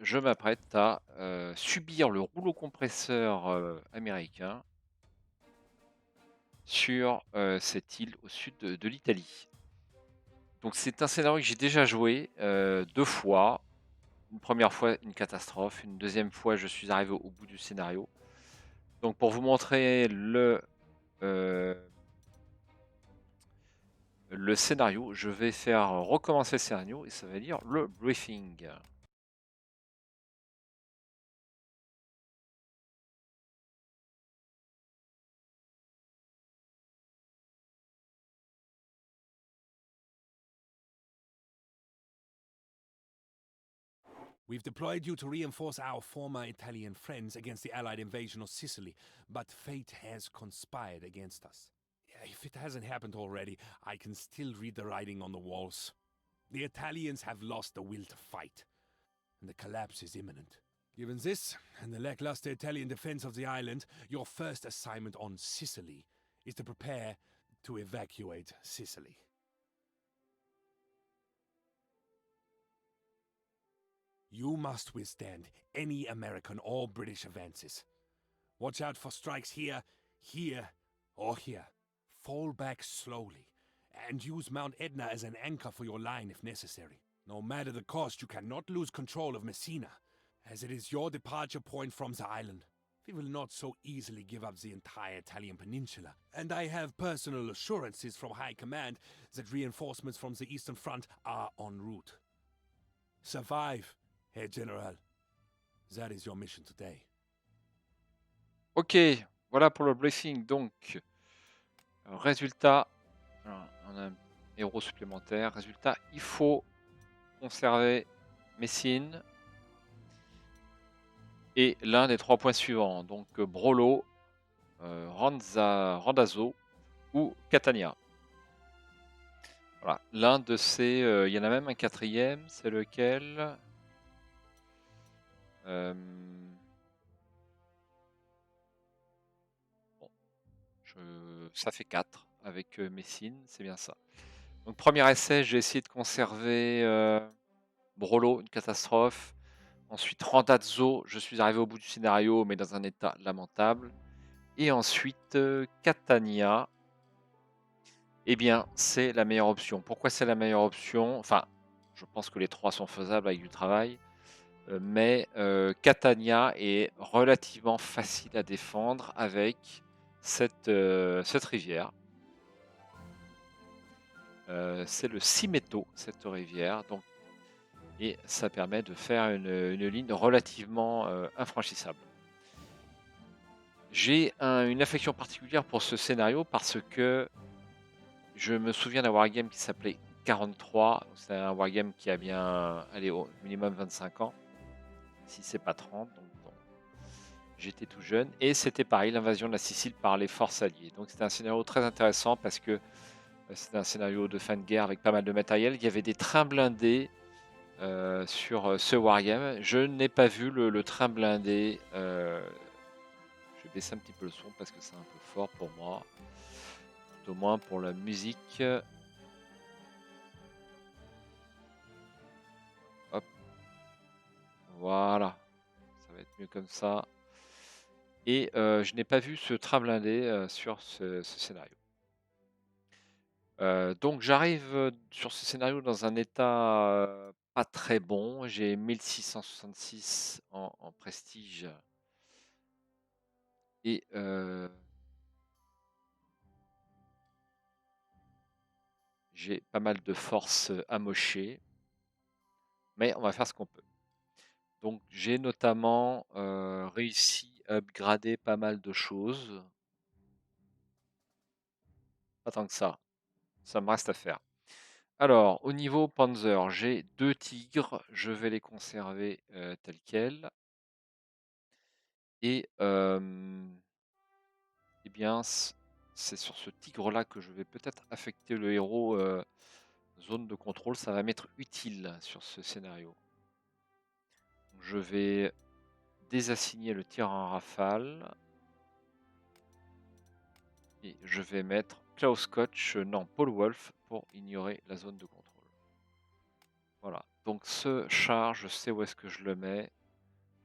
je m'apprête à subir le rouleau compresseur américain sur cette île au sud de l'Italie. Donc c'est un scénario que j'ai déjà joué 2 fois. Une première fois, une catastrophe. Une deuxième fois, je suis arrivé au bout du scénario. Donc pour vous montrer euh, le scénario, je vais faire recommencer le scénario et ça va dire le briefing. We've deployed you to reinforce our former Italian friends against the Allied invasion of Sicily, but fate has conspired against us. If it hasn't happened already, I can still read the writing on the walls. The Italians have lost the will to fight, and the collapse is imminent. Given this, and the lackluster Italian defense of the island, your first assignment on Sicily is to prepare to evacuate Sicily. You must withstand any American or British advances. Watch out for strikes here, here, or here. Fall back slowly, and use Mount Etna as an anchor for your line if necessary. No matter the cost, you cannot lose control of Messina, as it is your departure point from the island. We will not so easily give up the entire Italian peninsula, and I have personal assurances from High Command that reinforcements from the Eastern Front are en route. Survive, Herr General. That is your mission today. Ok, voilà pour le briefing. Donc, résultat, alors, on a un héros supplémentaire. Résultat, il faut conserver Messine et l'un des 3 points suivants. Donc, Brolo, Randazzo ou Catania. Voilà, l'un de ces. Il y en a même un quatrième, c'est lequel? Euh, bon, ça fait 4 avec Messine, c'est bien ça. Donc, premier essai, j'ai essayé de conserver Brolo, une catastrophe. Ensuite, Randazzo, je suis arrivé au bout du scénario, mais dans un état lamentable. Et ensuite, Catania, eh bien, c'est la meilleure option. Pourquoi c'est la meilleure option? Enfin, je pense que les 3 sont faisables avec du travail. Mais Catania est relativement facile à défendre avec cette rivière. C'est le Simeto, cette rivière. Donc, et ça permet de faire une ligne relativement infranchissable. J'ai une affection particulière pour ce scénario parce que je me souviens d'un wargame qui s'appelait 43. C'est un wargame qui a bien, allez, au minimum 25 ans, si c'est pas 30. Donc, bon, j'étais tout jeune. Et c'était pareil, l'invasion de la Sicile par les forces alliées. Donc c'était un scénario très intéressant parce que c'était un scénario de fin de guerre avec pas mal de matériel. Il y avait des trains blindés sur ce wargame. Je n'ai pas vu le train blindé. Je vais baisser un petit peu le son parce que c'est un peu fort pour moi. Tout au moins pour la musique. Hop, voilà. Ça va être mieux comme ça. Et je n'ai pas vu ce train blindé sur ce scénario. Donc j'arrive sur ce scénario dans un état pas très bon. J'ai 1666 en prestige. Et j'ai pas mal de forces amochées. Mais on va faire ce qu'on peut. Donc j'ai notamment réussi à upgrader pas mal de choses. Pas tant que ça me reste à faire. Alors, au niveau Panzer, j'ai 2 tigres, je vais les conserver tels quels. Et eh bien, c'est sur ce tigre-là que je vais peut-être affecter le héros zone de contrôle. Ça va m'être utile sur ce scénario. Je vais désassigner le tir en rafale. Et je vais mettre Klaus Koch, non, Paul Wolf, pour ignorer la zone de contrôle. Voilà. Donc ce char, je sais où est-ce que je le mets.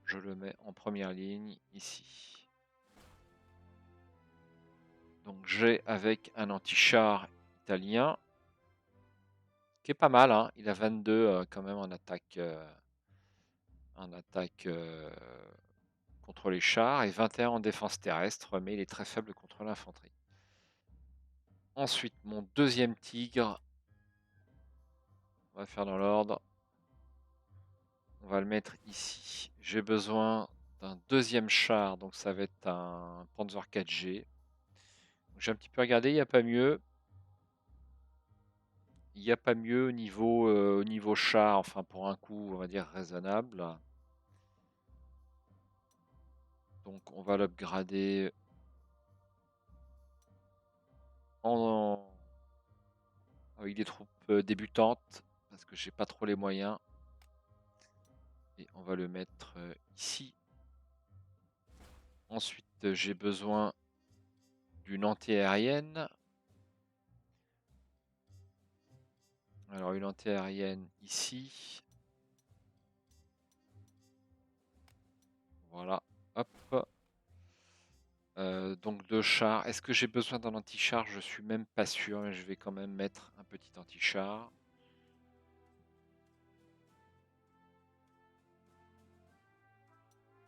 Je le mets en première ligne, ici. Donc j'ai avec un anti-char italien, qui est pas mal, hein. Il a 22 quand même en attaque contre les chars et 21 en défense terrestre, mais il est très faible contre l'infanterie. Ensuite, mon deuxième tigre, on va faire dans l'ordre. On va le mettre ici. J'ai besoin d'un deuxième char, donc ça va être un Panzer 4G. J'ai un petit peu regardé, il n'y a pas mieux. Il n'y a pas mieux au niveau char, enfin pour un coût, on va dire, raisonnable. Donc on va l'upgrader en, avec des troupes débutantes, parce que j'ai pas trop les moyens. Et on va le mettre ici. Ensuite, j'ai besoin d'une anti-aérienne. Alors une anti-aérienne ici. Voilà, hop. Donc 2 chars. Est-ce que j'ai besoin d'un anti-char? Je suis même pas sûr, mais je vais quand même mettre un petit anti-char.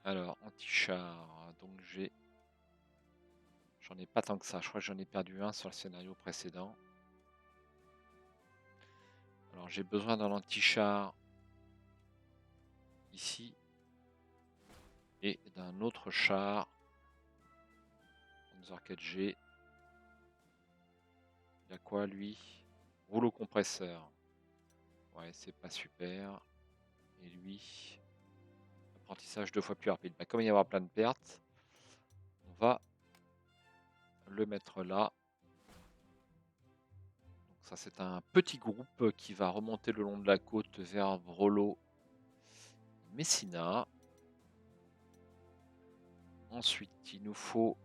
Alors, anti-char, donc j'en ai pas tant que ça. Je crois que j'en ai perdu un sur le scénario précédent. Alors, j'ai besoin d'un anti-char ici et d'un autre char Panzer 4G. Il a quoi lui? Rouleau compresseur. Ouais, c'est pas super. Et lui, apprentissage 2 fois plus rapide. Bah, comme il y aura plein de pertes, on va le mettre là. Donc ça, c'est un petit groupe qui va remonter le long de la côte vers Vrolo, Messina. Ensuite, il nous faut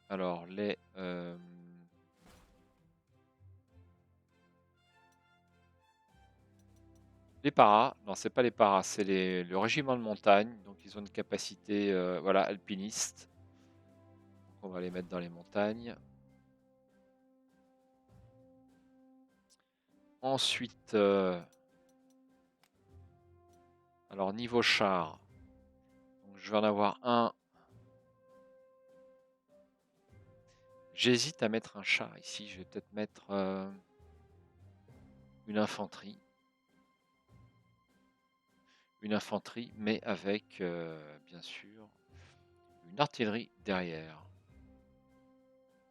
alors les paras. Non, c'est pas les paras, c'est le régiment de montagne. Donc ils ont une capacité voilà, alpiniste. Donc, on va les mettre dans les montagnes. Ensuite, alors niveau char, donc, je vais en avoir un. J'hésite à mettre un char ici. Je vais peut-être mettre une infanterie. Une infanterie, mais avec, bien sûr, une artillerie derrière.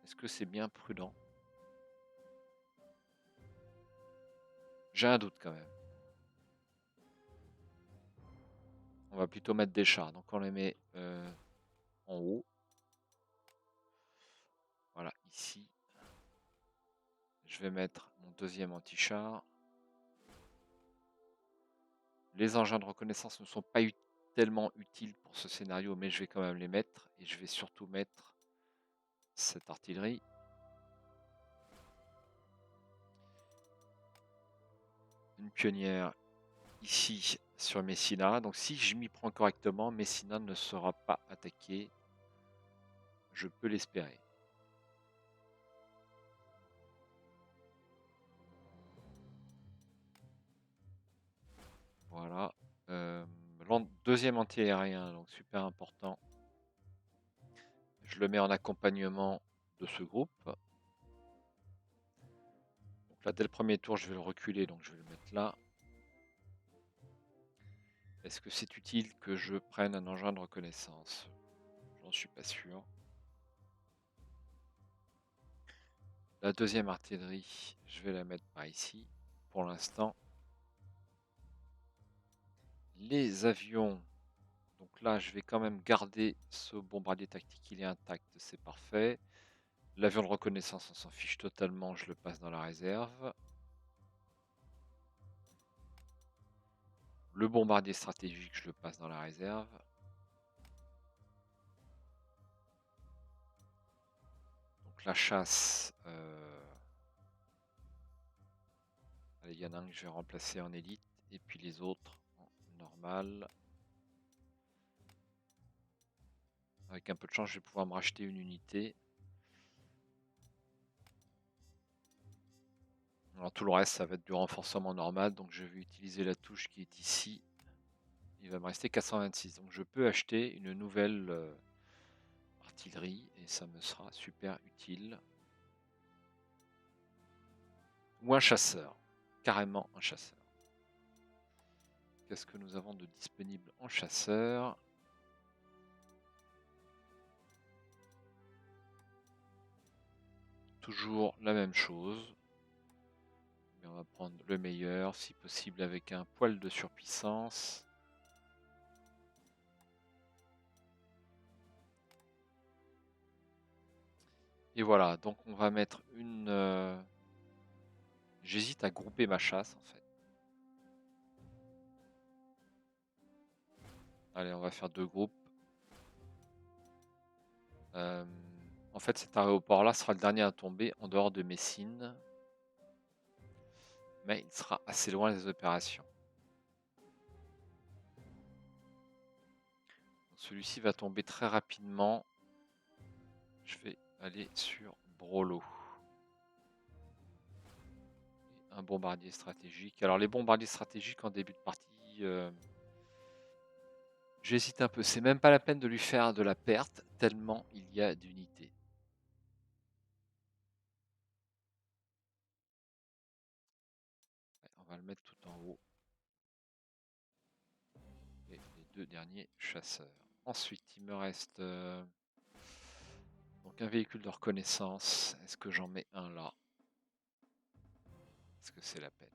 Est-ce que c'est bien prudent? J'ai un doute quand même. On va plutôt mettre des chars. Donc on les met en haut. Voilà, ici. Je vais mettre mon deuxième anti-char. Les engins de reconnaissance ne sont pas tellement utiles pour ce scénario, mais je vais quand même les mettre. Et je vais surtout mettre cette artillerie. Une pionnière ici sur Messina. Donc si je m'y prends correctement, Messina ne sera pas attaqué. Je peux l'espérer. Voilà. Deuxième anti-aérien, donc super important. Je le mets en accompagnement de ce groupe. Donc là, dès le premier tour, je vais le reculer, donc je vais le mettre là. Est-ce que c'est utile que je prenne un engin de reconnaissance? J'en suis pas sûr. La deuxième artillerie, je vais la mettre par ici, pour l'instant. Les avions, donc là, je vais quand même garder ce bombardier tactique, il est intact, c'est parfait. L'avion de reconnaissance, on s'en fiche totalement, je le passe dans la réserve. Le bombardier stratégique, je le passe dans la réserve. Donc la chasse, Allez, il y en a un que je vais remplacer en élite et puis les autres en normal. Avec un peu de chance, je vais pouvoir me racheter une unité. Alors tout le reste, ça va être du renforcement normal, donc je vais utiliser la touche qui est ici. Il va me rester 426, donc je peux acheter une nouvelle artillerie et ça me sera super utile. Ou un chasseur, carrément un chasseur. Qu'est-ce que nous avons de disponible en chasseur? Toujours la même chose. Mais on va prendre le meilleur, si possible avec un poil de surpuissance. Et voilà, donc on va mettre une... J'hésite à grouper ma chasse en fait. Allez, on va faire 2 groupes. En fait, cet aéroport-là sera le dernier à tomber en dehors de Messine. Mais il sera assez loin des opérations. Celui-ci va tomber très rapidement. Je vais aller sur Brolo. Un bombardier stratégique. Alors les bombardiers stratégiques en début de partie, j'hésite un peu. C'est même pas la peine de lui faire de la perte, tellement il y a d'unités. Ouais, on va le mettre tout en haut. Et les 2 derniers chasseurs. Ensuite, il me reste donc un véhicule de reconnaissance. Est-ce que j'en mets un là? Est-ce que c'est la peine?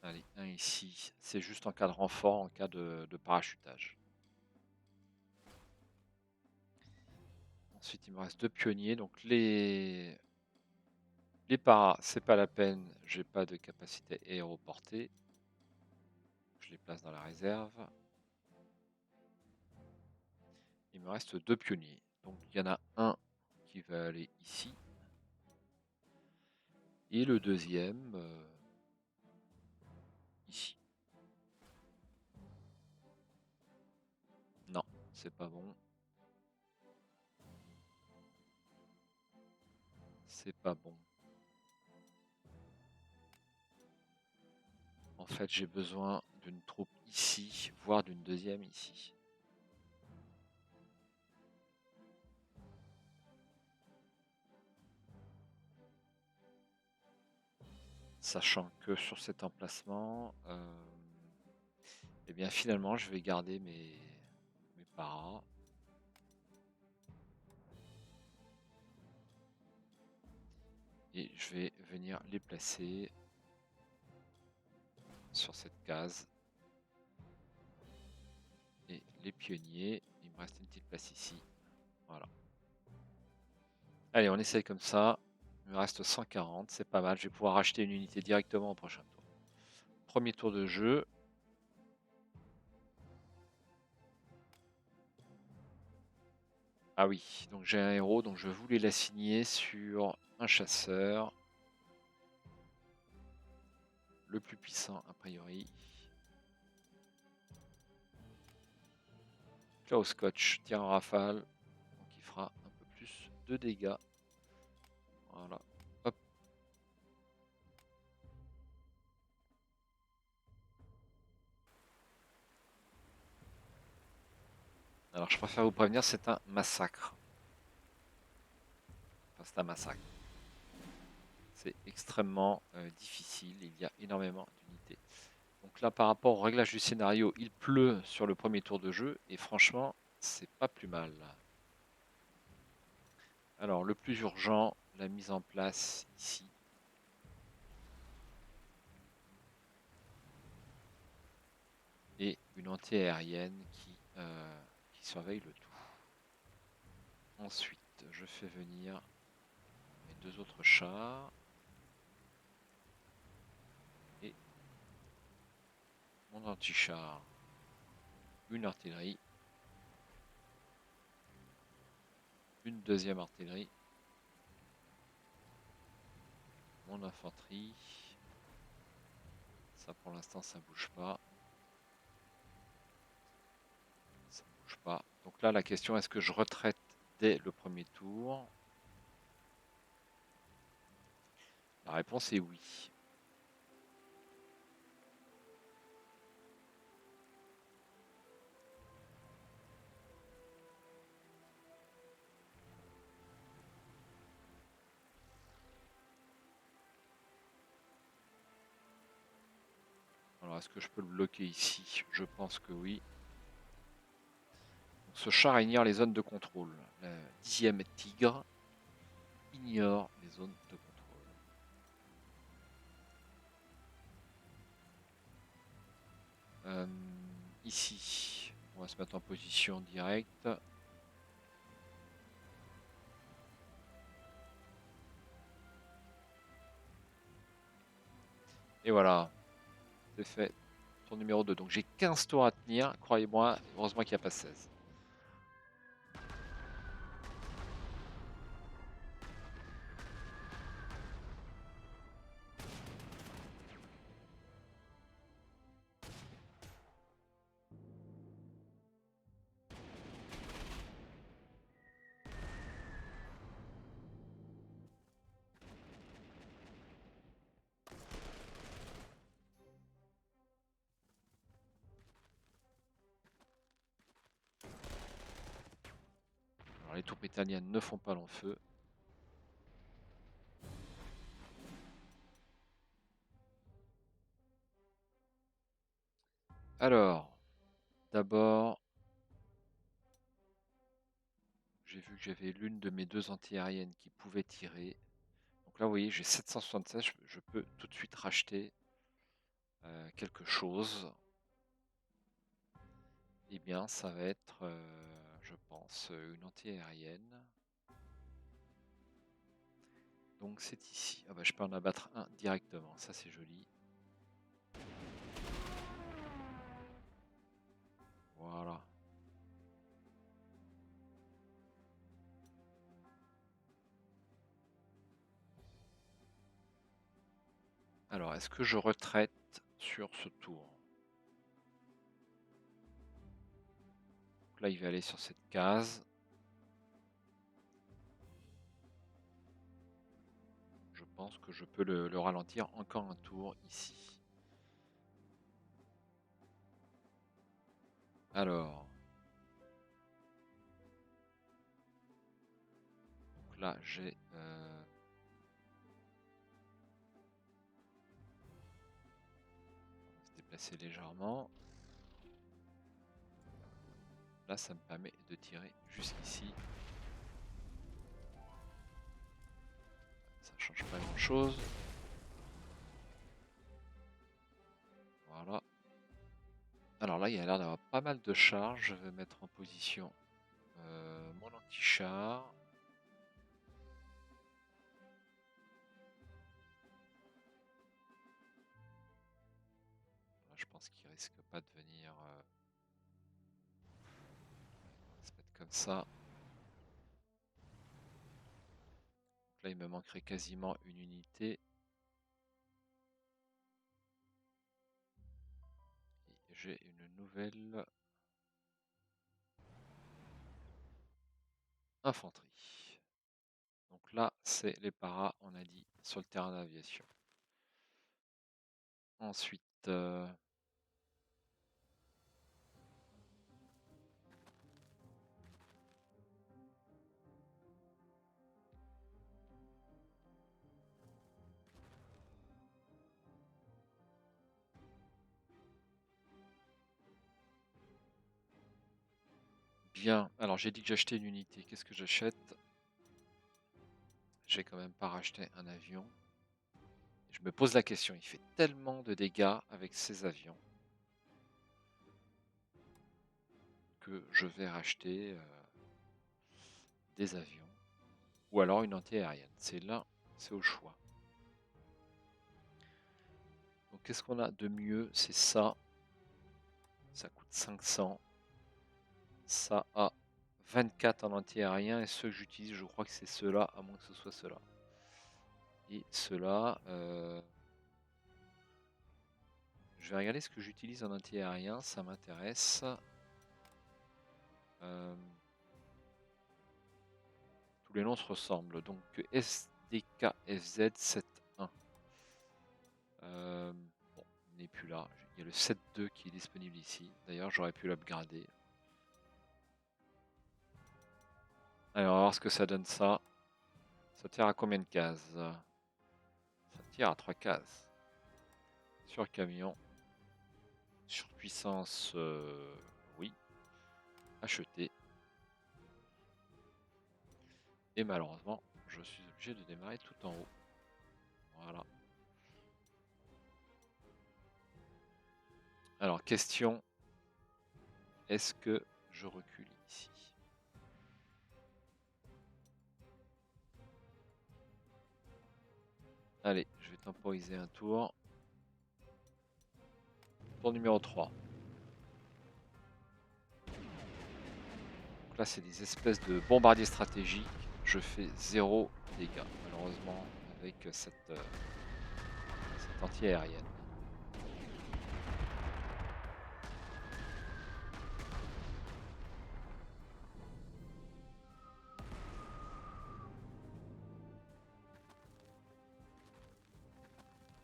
Allez, un ici. C'est juste en cas de renfort, en cas de parachutage. Ensuite, il me reste 2 pionniers. Donc les paras, c'est pas la peine. J'ai pas de capacité aéroportée. Je les place dans la réserve. Il me reste 2 pionniers. Donc il y en a un qui va aller ici. Et le deuxième ici. Non, c'est pas bon. C'est pas bon. En fait, j'ai besoin d'une troupe ici, voire d'une deuxième ici. Sachant que sur cet emplacement, eh bien finalement, je vais garder mes paras. Et je vais venir les placer sur cette case. Et les pionniers, il me reste une petite place ici. Voilà. Allez, on essaye comme ça. Il me reste 140, c'est pas mal. Je vais pouvoir acheter une unité directement au prochain tour. Premier tour de jeu. Ah oui, donc j'ai un héros, donc je voulais l'assigner sur un chasseur. Le plus puissant a priori. Klaus Koch, tir en rafale. Donc il fera un peu plus de dégâts. Voilà. Hop. Alors je préfère vous prévenir, c'est un massacre. Enfin, c'est un massacre. C'est extrêmement difficile, il y a énormément d'unités. Donc là, par rapport au réglage du scénario, il pleut sur le premier tour de jeu, et franchement, c'est pas plus mal. Alors, le plus urgent, la mise en place ici. Et une anti-aérienne qui surveille le tout. Ensuite, je fais venir mes 2 autres chars. Et mon anti-char. une artillerie. Une deuxième artillerie. Mon infanterie. Ça pour l'instant ça bouge pas. Ça bouge pas. Donc là la question, est-ce que je retraite dès le premier tour? La réponse est oui. Alors est-ce que je peux le bloquer ici? Je pense que oui. Donc, ce char ignore les zones de contrôle. Le 10e Tigre ignore les zones de contrôle. Ici, on va se mettre en position directe. Et voilà, c'est fait. Tour numéro 2. Donc j'ai 15 tours à tenir, croyez-moi, heureusement qu'il n'y a pas 16. Alors les troupes italiennes ne font pas long feu. Alors, d'abord, j'ai vu que j'avais l'une de mes deux anti-aériennes qui pouvait tirer. Donc là, vous voyez, j'ai 776, je peux tout de suite racheter quelque chose. Eh bien, ça va être, je pense, une anti-aérienne. Donc c'est ici. Ah bah, je peux en abattre un directement, ça c'est joli. Voilà. Alors, est-ce que je retraite sur ce tour? Donc là, il va aller sur cette case. Je pense que je peux le ralentir encore un tour ici. Alors. Donc là, j'ai... on va se déplacer légèrement. Là, ça me permet de tirer jusqu'ici. Ça change pas grand-chose. Voilà. Alors là, il y a l'air d'avoir pas mal de charges. Je vais mettre en position mon anti-char. Là, je pense qu'il risque pas de venir... on va se mettre comme ça. Donc là, il me manquerait quasiment une unité. Et j'ai une nouvelle infanterie. Donc là, c'est les paras, on a dit, sur le terrain d'aviation. Ensuite, bien. Alors, j'ai dit que j'achetais une unité. Qu'est-ce que j'achète? J'ai quand même pas racheté un avion. Je me pose la question, il fait tellement de dégâts avec ces avions que je vais racheter des avions. Ou alors une anti-aérienne. C'est là, c'est au choix. Donc qu'est-ce qu'on a de mieux? C'est ça. Ça coûte 500. Ça a 24 en anti-aérien et ceux que j'utilise, je crois que c'est ceux-là, à moins que ce soit ceux-là. Et ceux-là, je vais regarder ce que j'utilise en anti-aérien, ça m'intéresse. Tous les noms se ressemblent. Donc SDKFZ71. Bon, il n'est plus là. Il y a le 7.2 qui est disponible ici. D'ailleurs, j'aurais pu l'upgrader. Alors, on va voir ce que ça donne ça. Ça tire à combien de cases? Ça tire à 3 cases. Sur camion. Surpuissance, oui. Acheter. Et malheureusement, je suis obligé de démarrer tout en haut. Voilà. Alors, question. Est-ce que je recule ici? Allez, je vais temporiser un tour. Tour numéro 3. Donc là, c'est des espèces de bombardiers stratégiques. Je fais 0 dégâts, malheureusement, avec cette anti-aérienne.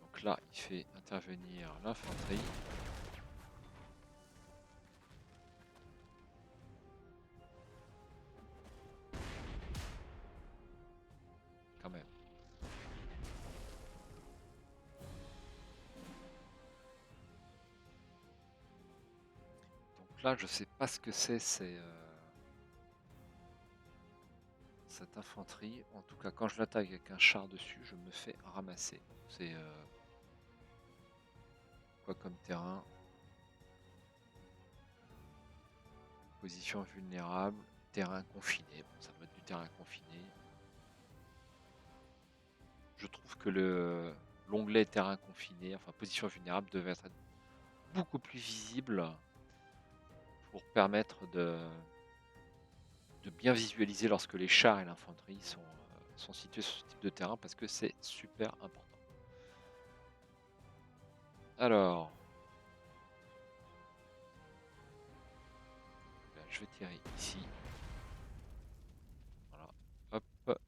Donc là, il fait intervenir l'infanterie. Quand même. Donc là, je sais pas ce que c'est cette infanterie. En tout cas, quand je l'attaque avec un char dessus, je me fais ramasser. C'est quoi comme terrain? Position vulnérable, terrain confiné. Bon, ça doit être du terrain confiné. Je trouve que l'onglet terrain confiné, enfin position vulnérable, devait être beaucoup plus visible pour permettre de bien visualiser lorsque les chars et l'infanterie sont situés sur ce type de terrain parce que c'est super important. Alors, là, je vais tirer ici. Voilà, hop,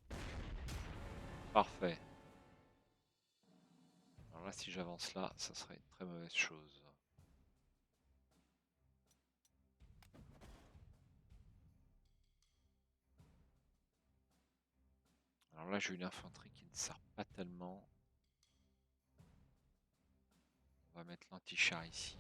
parfait. Alors là, si j'avance là, ça serait une très mauvaise chose. Alors là, j'ai une infanterie qui ne sert pas tellement. On va mettre l'anti-char ici.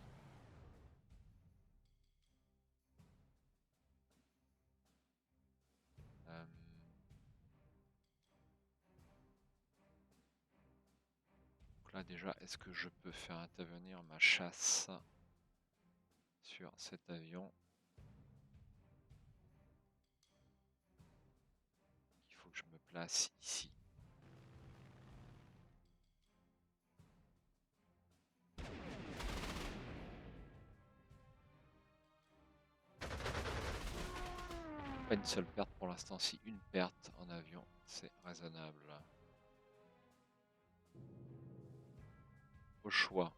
Donc là déjà, est-ce que je peux faire intervenir ma chasse sur cet avion? Il faut que je me place ici. Pas une seule perte pour l'instant, si une perte en avion, c'est raisonnable. Au choix.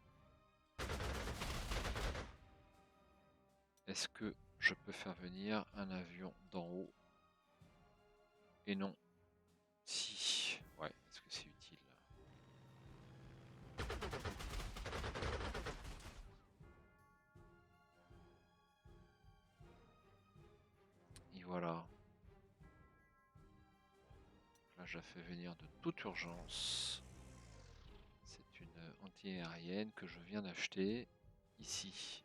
Est-ce que je peux faire venir un avion d'en haut? Et non. Si. Ouais, est-ce que c'est utile? Et voilà. Là, je la fais venir de toute urgence. C'est une anti-aérienne que je viens d'acheter ici.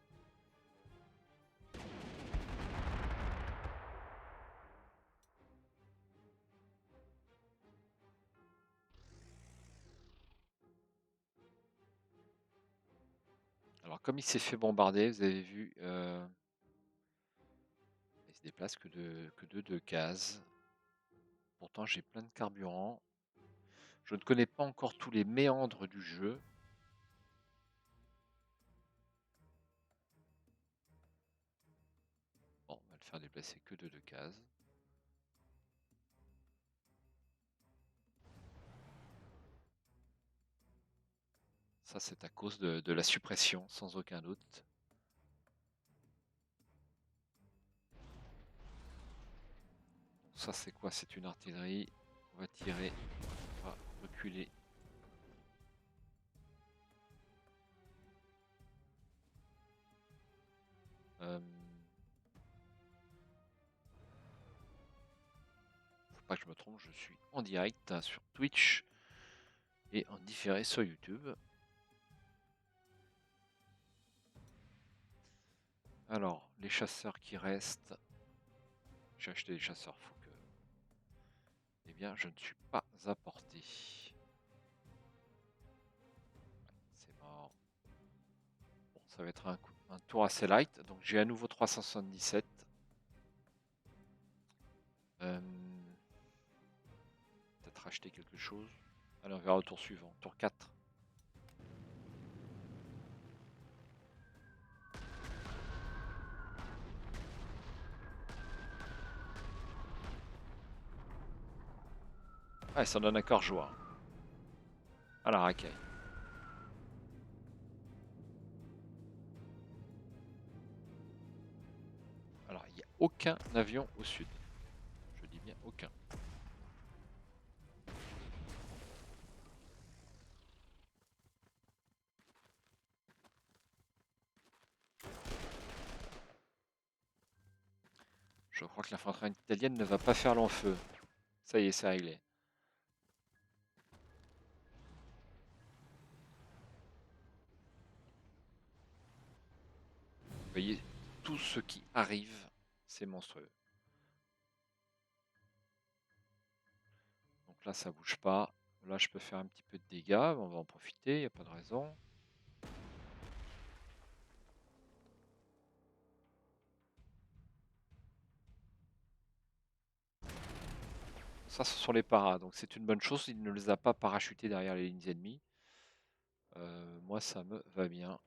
Alors comme il s'est fait bombarder, vous avez vu, il se déplace que de 2 cases. Pourtant j'ai plein de carburant. Je ne connais pas encore tous les méandres du jeu. Bon, on va le faire déplacer que de 2 cases. Ça, c'est à cause de la suppression, sans aucun doute. Ça, c'est quoi? C'est une artillerie. On va tirer. On va reculer. Faut pas que je me trompe, je suis en direct sur Twitch et en différé sur YouTube. Alors, les chasseurs qui restent. J'ai acheté des chasseurs, faut que. Eh bien, je ne suis pas apporté. C'est mort. Bon, ça va être un tour assez light. Donc, j'ai à nouveau 377. Peut-être acheter quelque chose. Allez, on verra au tour suivant. Tour 4. Ah, ça donne encore joie. À la racaille. Alors, il n'y a aucun avion au sud. Je dis bien aucun. Je crois que l'infanterie italienne ne va pas faire long feu. Ça y est, c'est réglé. Vous voyez, tout ce qui arrive, c'est monstrueux. Donc là, ça bouge pas. Là, je peux faire un petit peu de dégâts. On va en profiter, il n'y a pas de raison. Ça, ce sont les paras. Donc c'est une bonne chose. Il ne les a pas parachutés derrière les lignes ennemies. Moi, ça me va bien.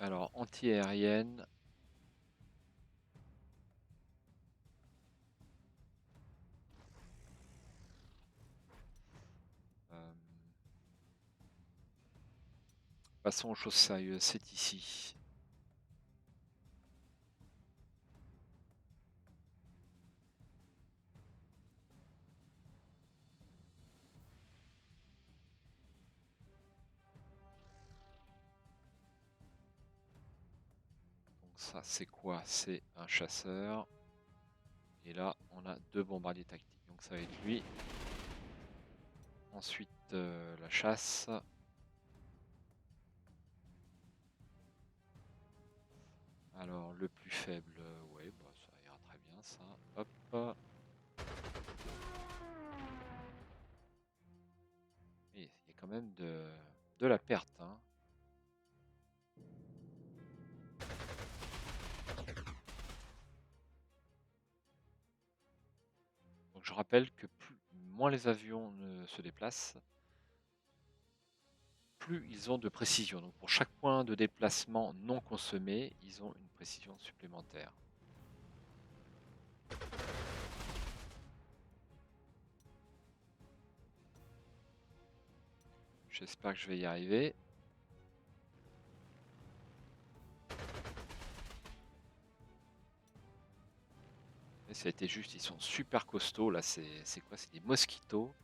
Alors, anti-aérienne. Passons aux choses sérieuses. C'est ici. Donc ça, c'est quoi? C'est un chasseur. Et là, on a 2 bombardiers tactiques. Donc ça va être lui. Ensuite, la chasse. Alors, le plus faible, ouais, bah, ça ira très bien, ça. Hop. Et il y a quand même de la perte, hein. Donc, je rappelle que moins les avions se déplacent, plus ils ont de précision. Donc, pour chaque point de déplacement non consommé, ils ont une précision supplémentaire. J'espère que je vais y arriver. Et ça a été juste, ils sont super costauds. Là, c'est quoi? C'est des mosquitos.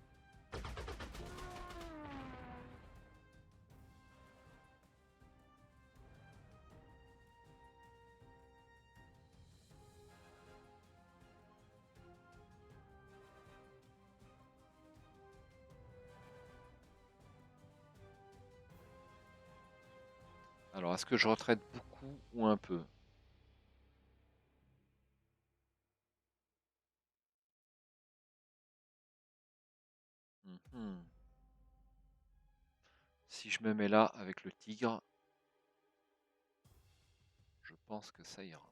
Alors, est-ce que je retraite beaucoup ou un peu? Mhm. Si je me mets là avec le tigre, je pense que ça ira.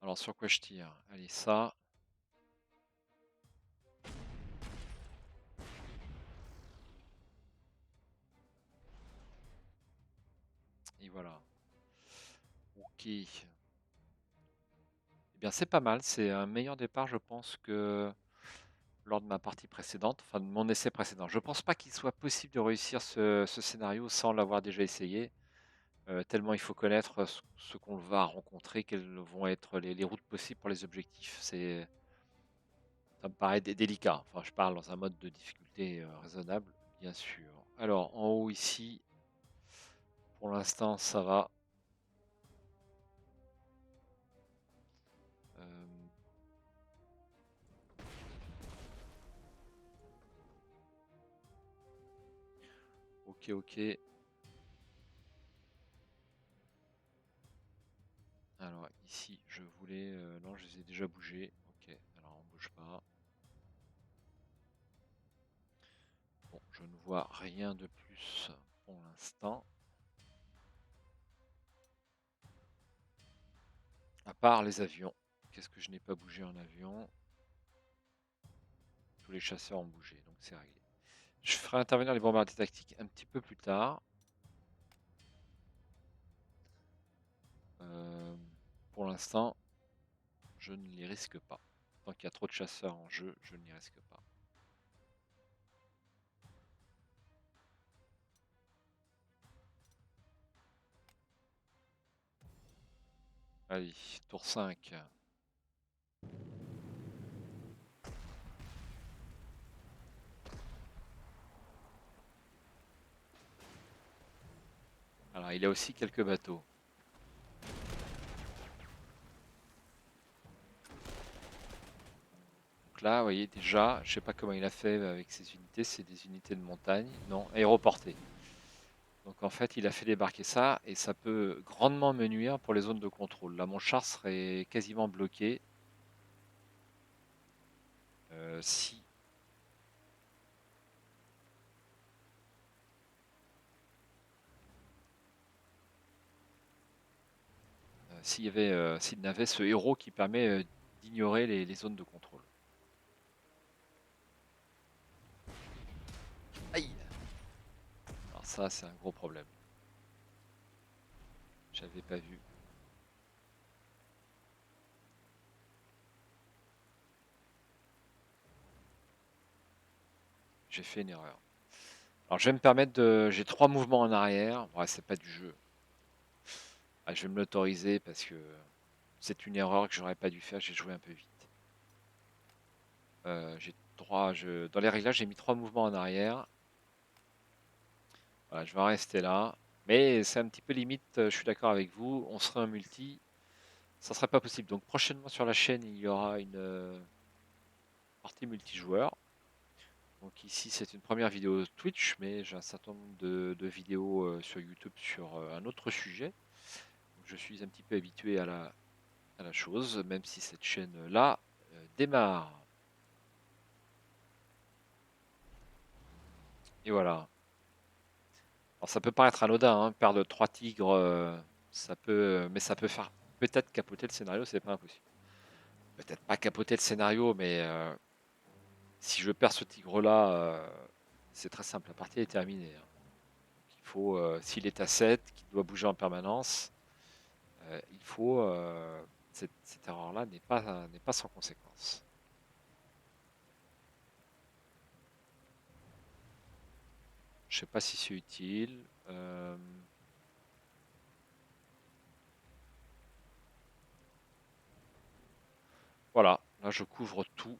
Alors sur quoi je tire? Allez, ça. Et voilà. Ok. Eh bien, c'est pas mal. C'est un meilleur départ, je pense, que lors de ma partie précédente, enfin de mon essai précédent. Je pense pas qu'il soit possible de réussir ce scénario sans l'avoir déjà essayé. Tellement il faut connaître ce qu'on va rencontrer, quelles vont être les routes possibles pour les objectifs. Ça me paraît délicat. Enfin, je parle dans un mode de difficulté raisonnable, bien sûr. Alors, en haut ici, pour l'instant, ça va. Euh, ok, ok. Alors, ici, je voulais... non, je les ai déjà bougés. Ok, alors on bouge pas. Bon, je ne vois rien de plus pour l'instant. À part les avions. Qu'est-ce que je n'ai pas bougé en avion? Tous les chasseurs ont bougé, donc c'est réglé. Je ferai intervenir les bombardiers tactiques un petit peu plus tard. Euh, pour l'instant, je ne les risque pas. Tant qu'il y a trop de chasseurs en jeu, je ne les risque pas. Allez, tour 5. Alors, il a aussi quelques bateaux. Donc là, vous voyez déjà, je sais pas comment il a fait avec ses unités, c'est des unités de montagne, non, aéroportées. Donc en fait, il a fait débarquer ça et ça peut grandement me nuire pour les zones de contrôle. Là, mon char serait quasiment bloqué si s'il n'avait ce héros qui permet d'ignorer les zones de contrôle. Aïe! Alors ça, c'est un gros problème. J'avais pas vu. J'ai fait une erreur. Alors je vais me permettre de... J'ai 3 mouvements en arrière. Ouais, c'est pas du jeu. Ah, je vais me l'autoriser parce que c'est une erreur que j'aurais pas dû faire. J'ai joué un peu vite. Dans les réglages, j'ai mis 3 mouvements en arrière. Voilà, je vais en rester là. Mais c'est un petit peu limite, je suis d'accord avec vous. On serait un multi. Ça serait pas possible. Donc prochainement sur la chaîne, il y aura une partie multijoueur. Donc ici, c'est une première vidéo Twitch, mais j'ai un certain nombre de vidéos sur YouTube sur un autre sujet. Donc, je suis un petit peu habitué à la chose, même si cette chaîne-là démarre. Et voilà. Alors ça peut paraître anodin, hein, perdre 3 tigres, mais ça peut faire peut-être capoter le scénario, c'est pas impossible. Peut-être pas capoter le scénario, mais si je perds ce tigre-là, c'est très simple, la partie est terminée, hein. Il faut, s'il est à 7, qu'il doit bouger en permanence, il faut, cette erreur-là n'est pas sans conséquence. Je sais pas si c'est utile. Voilà, là je couvre tout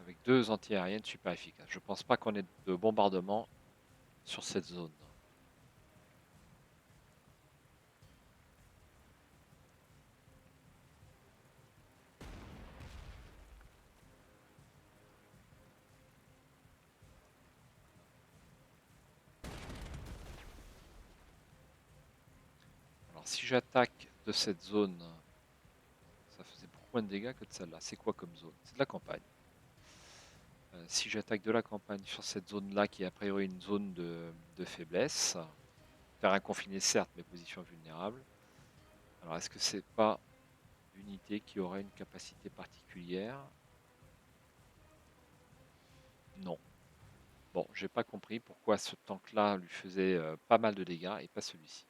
avec 2 anti-aériennes super efficaces. Je pense pas qu'on ait de bombardement sur cette zone. Alors si j'attaque de cette zone, ça faisait beaucoup moins de dégâts que de celle-là. C'est quoi comme zone? C'est de la campagne. Si j'attaque de la campagne sur cette zone-là, qui est a priori une zone de faiblesse, terrain confiné certes, mais position vulnérable. Alors est-ce que c'est pas d'unité qui aurait une capacité particulière. Non. Bon, j'ai pas compris pourquoi ce tank-là lui faisait pas mal de dégâts et pas celui-ci.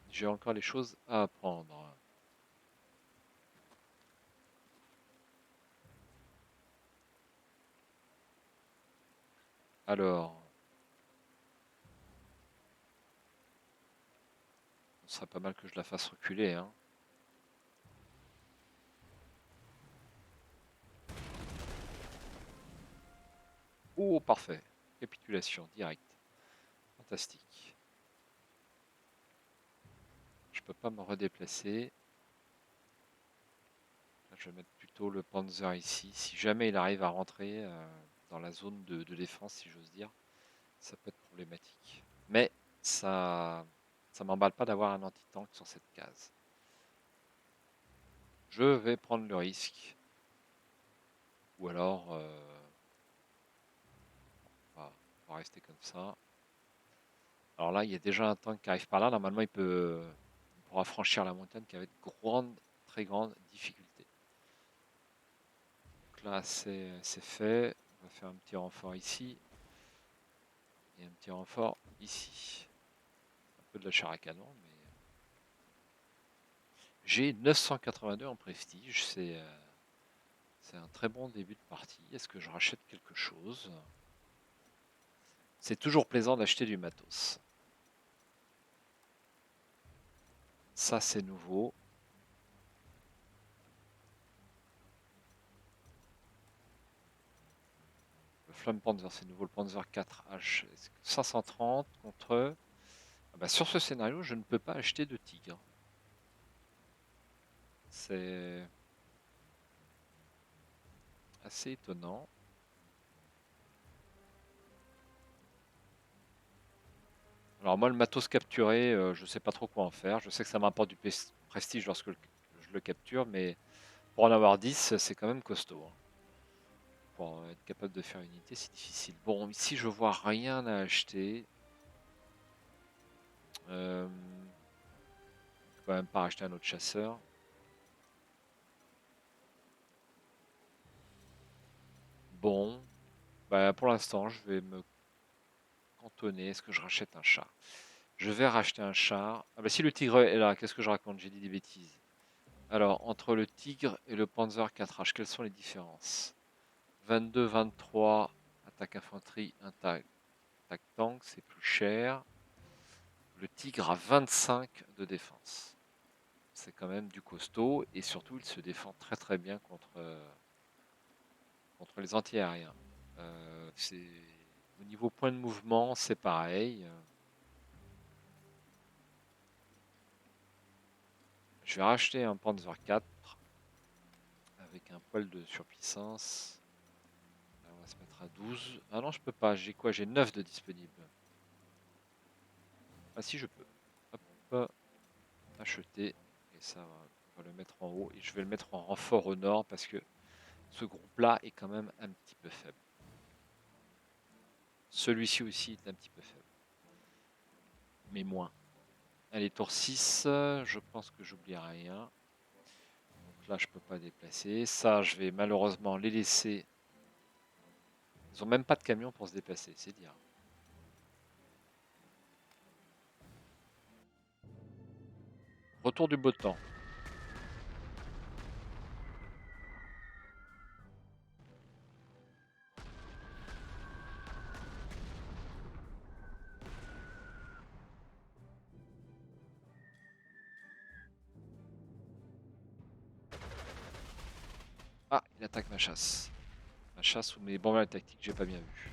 J'ai encore les choses à apprendre. Alors, ce serait pas mal que je la fasse reculer, hein. Oh, parfait. Capitulation directe. Fantastique. Je peux pas me redéplacer. Là, je vais mettre plutôt le Panzer ici. Si jamais il arrive à rentrer dans la zone de défense, si j'ose dire, ça peut être problématique. Mais ça m'emballe pas d'avoir un anti-tank sur cette case. Je vais prendre le risque. Ou alors, on va rester comme ça. Alors là, il y a déjà un tank qui arrive par là. Normalement, il pourra franchir la montagne qui avec très grande difficulté. Donc là, c'est fait. On va faire un petit renfort ici. Et un petit renfort ici. Un peu de la chair à canon, mais... J'ai 982 en prestige. C'est un très bon début de partie. Est-ce que je rachète quelque chose? C'est toujours plaisant d'acheter du matos. Ça, c'est nouveau. Le Flampanzer, c'est nouveau. Le Panzer 4H. 530 contre... Ah bah, sur ce scénario, je ne peux pas acheter de tigre. C'est assez étonnant. Alors moi, le matos capturé, je ne sais pas trop quoi en faire. Je sais que ça m'apporte du prestige lorsque je le capture, mais pour en avoir 10, c'est quand même costaud, hein. Pour être capable de faire une unité, c'est difficile. Bon, ici, je vois rien à acheter. Je peux quand même pas acheter un autre chasseur. Bon, bah, pour l'instant, je vais me cantonner. Est-ce que je rachète un char? Je vais racheter un char. Ah bah si le tigre est là, qu'est-ce que je raconte? J'ai dit des bêtises. Alors, entre le tigre et le Panzer 4H, quelles sont les différences? 22, 23, attaque infanterie, attaque tank, c'est plus cher. Le tigre a 25 de défense. C'est quand même du costaud et surtout il se défend très très bien contre les anti-aériens. Au niveau point de mouvement, c'est pareil. Je vais racheter un Panzer 4 avec un poil de surpuissance. Là, on va se mettre à 12. Ah non, je peux pas. J'ai quoi? J'ai 9 de disponible. Ah si, je peux. Hop, acheter. Et ça, on va le mettre en haut. Et je vais le mettre en renfort au nord parce que ce groupe-là est quand même un petit peu faible. Celui-ci aussi est un petit peu faible. Mais moins. Allez, tour 6. Je pense que j'oublie rien. Donc là, je peux pas déplacer. Ça, je vais malheureusement les laisser. Ils ont même pas de camion pour se déplacer, c'est dire. Retour du beau temps. Ah, il attaque ma chasse. Ma chasse ou mes bombes tactiques, j'ai pas bien vu.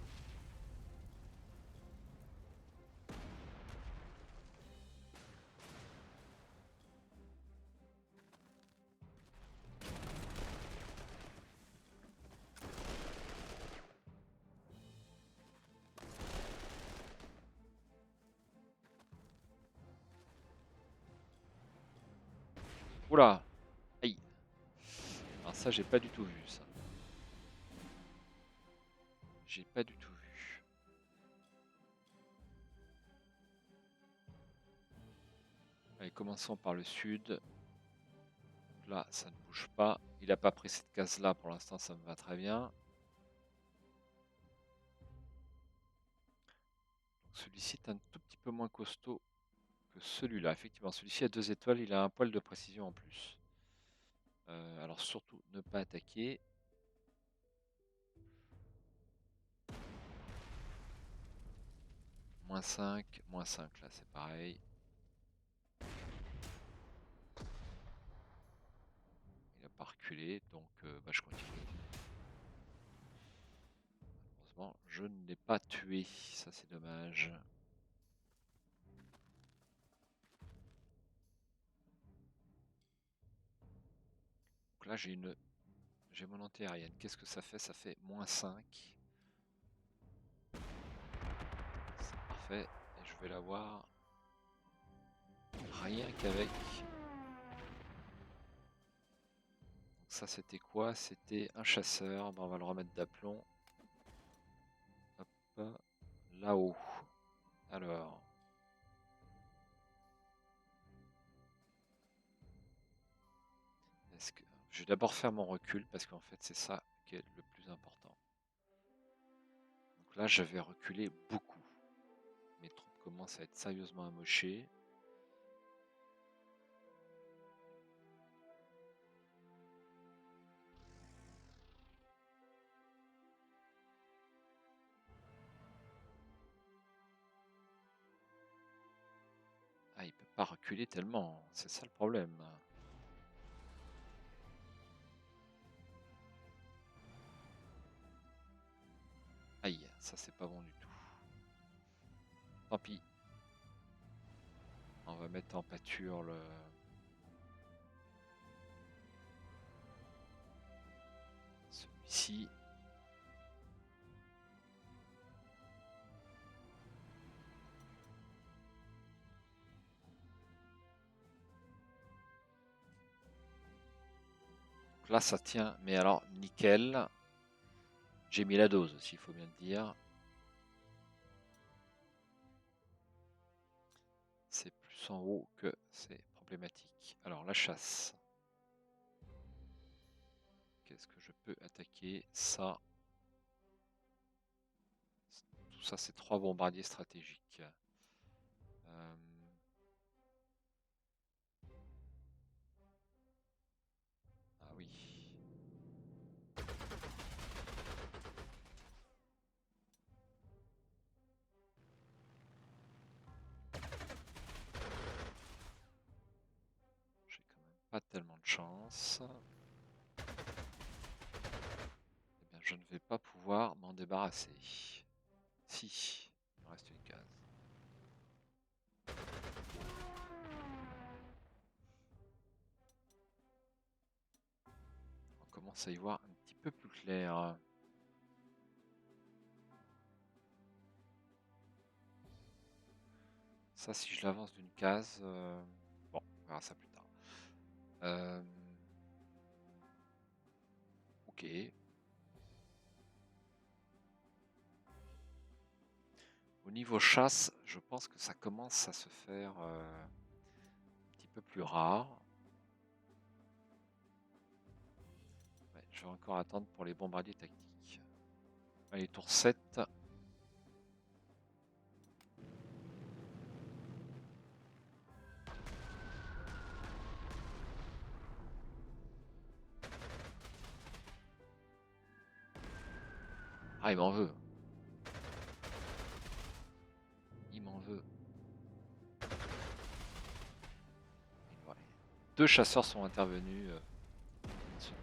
Oula, aïe. Alors ça, j'ai pas du tout vu ça. J'ai pas du tout vu. Allez, commençons par le sud. là, ça ne bouge pas. Il n'a pas pris cette case-là pour l'instant, ça me va très bien. Celui-ci est un tout petit peu moins costaud que celui-là. Effectivement, celui-ci a 2 étoiles, il a un poil de précision en plus. Alors surtout, ne pas attaquer. -5, -5 là, c'est pareil. Il n'a pas reculé, donc bah, je continue. Malheureusement, je ne l'ai pas tué, ça c'est dommage. Donc là, j'ai mon anti-aérienne. Qu'est-ce que ça fait? Ça fait -5. C'est parfait. Et je vais l'avoir rien qu'avec. Donc ça, c'était quoi? C'était un chasseur. Ben, on va le remettre d'aplomb. Hop, là-haut. Alors. Je vais d'abord faire mon recul parce qu'en fait, c'est ça qui est le plus important. Donc là, je vais reculer beaucoup. Mes troupes commencent à être sérieusement amochées. Ah, il peut pas reculer tellement, c'est ça le problème. Aïe, ça c'est pas bon du tout. Tant pis. On va mettre en pâture le... celui-ci. Donc là ça tient, mais alors nickel. J'ai mis la dose aussi, il faut bien le dire. C'est plus en haut que c'est problématique. Alors la chasse. Qu'est-ce que je peux attaquer? Ça. Tout ça, c'est 3 bombardiers stratégiques. Ah oui. J'ai quand même pas tellement de chance. Eh bien, je ne vais pas pouvoir m'en débarrasser. Si, il me reste une case. On commence à y voir un petit peu plus clair. Ça, si je l'avance d'une case, bon, on verra ça plus tard. Ok. Au niveau chasse, je pense que ça commence à se faire un petit peu plus rare. Ouais, je vais encore attendre pour les bombardiers tactiques. Allez, tour 7. Ah, il m'en veut. Il m'en veut. Ouais. 2 chasseurs sont intervenus ce tour.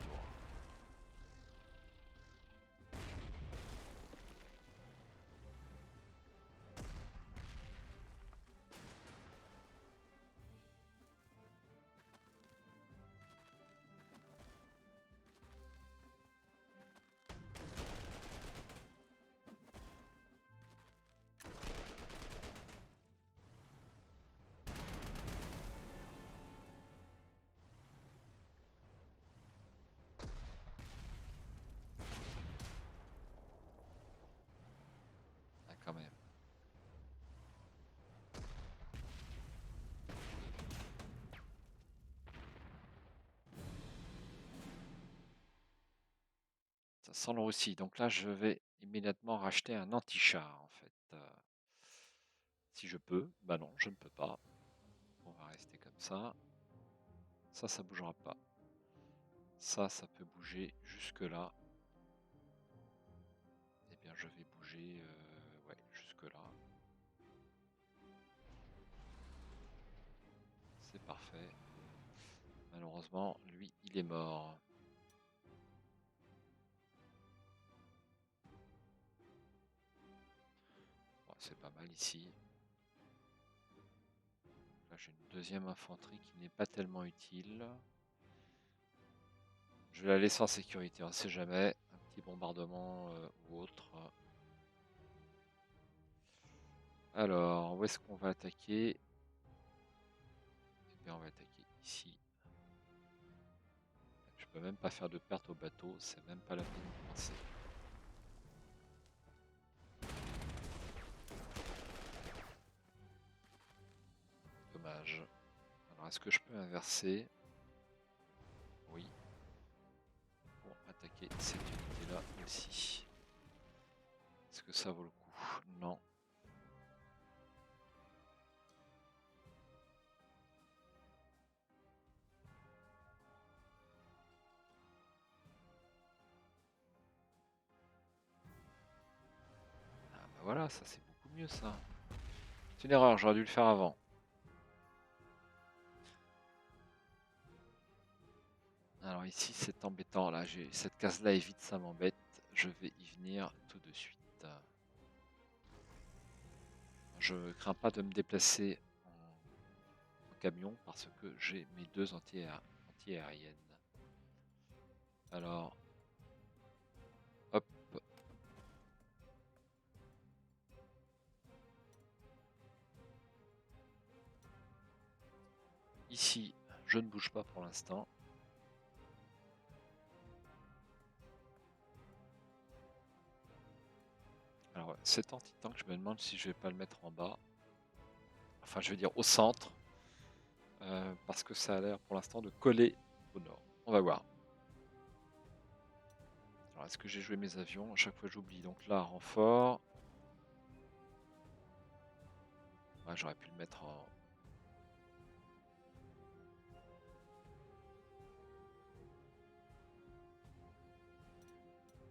sans le Russie. Donc là, je vais immédiatement racheter un anti-char, en fait. Si je peux. Bah non, je ne peux pas. On va rester comme ça. Ça bougera pas. Ça peut bouger jusque là. Eh bien, je vais bouger, ouais, jusque là. C'est parfait. Malheureusement, lui, il est mort. Bon, c'est pas mal ici. Là, j'ai une deuxième infanterie qui n'est pas tellement utile. Je vais la laisser en sécurité, on ne sait jamais. Un petit bombardement ou autre. Alors, où est-ce qu'on va attaquer? Eh bien, on va attaquer ici. Je peux même pas faire de perte au bateau, c'est même pas la peine de penser. Dommage. Alors, est-ce que je peux inverser? Oui. Pour attaquer cette unité-là aussi. Est-ce que ça vaut le coup? Non. Ah bah voilà, ça c'est beaucoup mieux ça. C'est une erreur, j'aurais dû le faire avant. Alors ici c'est embêtant, là j'ai cette case là est vide, ça m'embête. Je vais y venir tout de suite. Je crains pas de me déplacer en camion parce que j'ai mes deux anti-aériennes. Alors, hop. Ici, je ne bouge pas pour l'instant. Alors, cet anti-tank, je me demande si je vais pas le mettre en bas. Enfin, je veux dire au centre. Parce que ça a l'air pour l'instant de coller au nord. On va voir. Alors, est-ce que j'ai joué mes avions? À chaque fois, j'oublie. Donc là, renfort. Ouais, j'aurais pu le mettre en...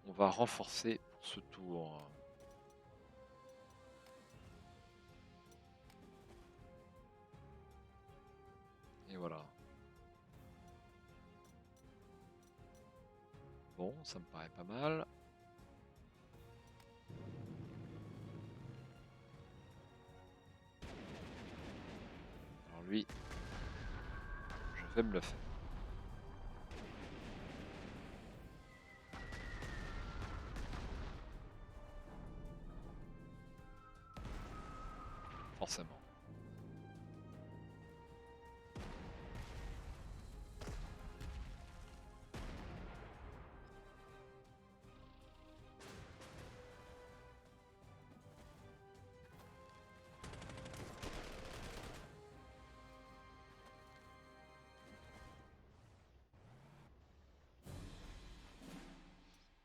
On va renforcer pour ce tour. Et voilà. Bon, ça me paraît pas mal. Alors lui, je vais me le faire. Forcément.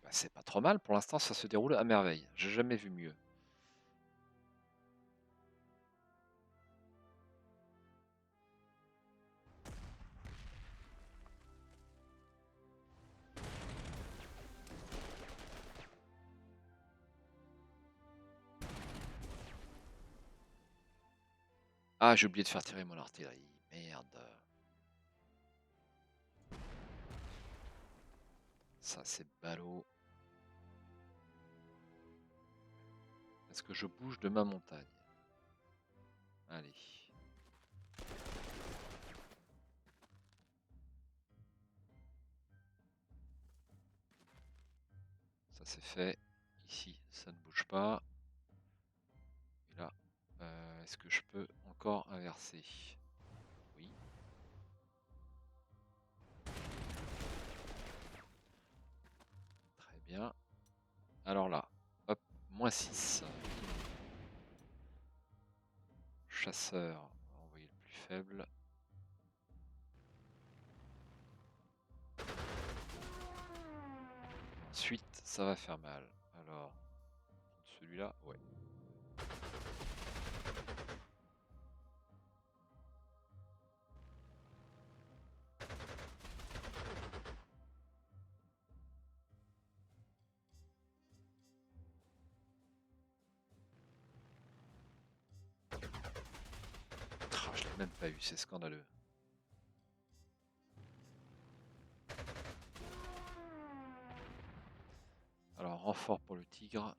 Bah, c'est pas trop mal. Pour l'instant, ça se déroule à merveille. J'ai jamais vu mieux. Ah, j'ai oublié de faire tirer mon artillerie. Merde. Ça, c'est ballot. Est-ce que je bouge de ma montagne? Allez. Ça c'est fait. Ici, ça ne bouge pas. Et là, est-ce que je peux encore inverser? Oui. Très bien. Alors là, hop, -6. Chasseur, on va envoyer le plus faible. Ensuite, ça va faire mal. Alors, celui-là, ouais. Ah, je l'ai même pas eu, c'est scandaleux. Alors, renfort pour le tigre.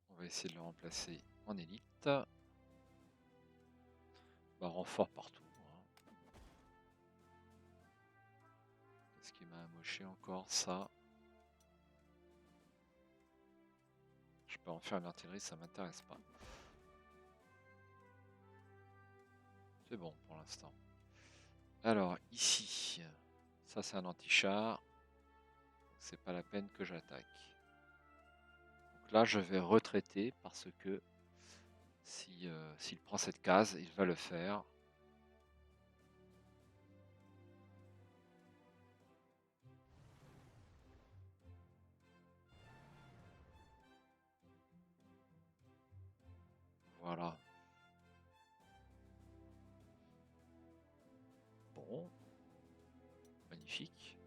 On va essayer de le remplacer en élite. Bah, renfort partout. Hein. Qu'est-ce qui m'a amoché encore? Ça. Je peux en faire une artillerie, ça m'intéresse pas. C'est bon pour l'instant. Alors, ici. Ça, c'est un anti-char. C'est pas la peine que j'attaque. Donc là, je vais retraiter parce que si, s'il prend cette case, il va le faire. Voilà. Bon. Magnifique.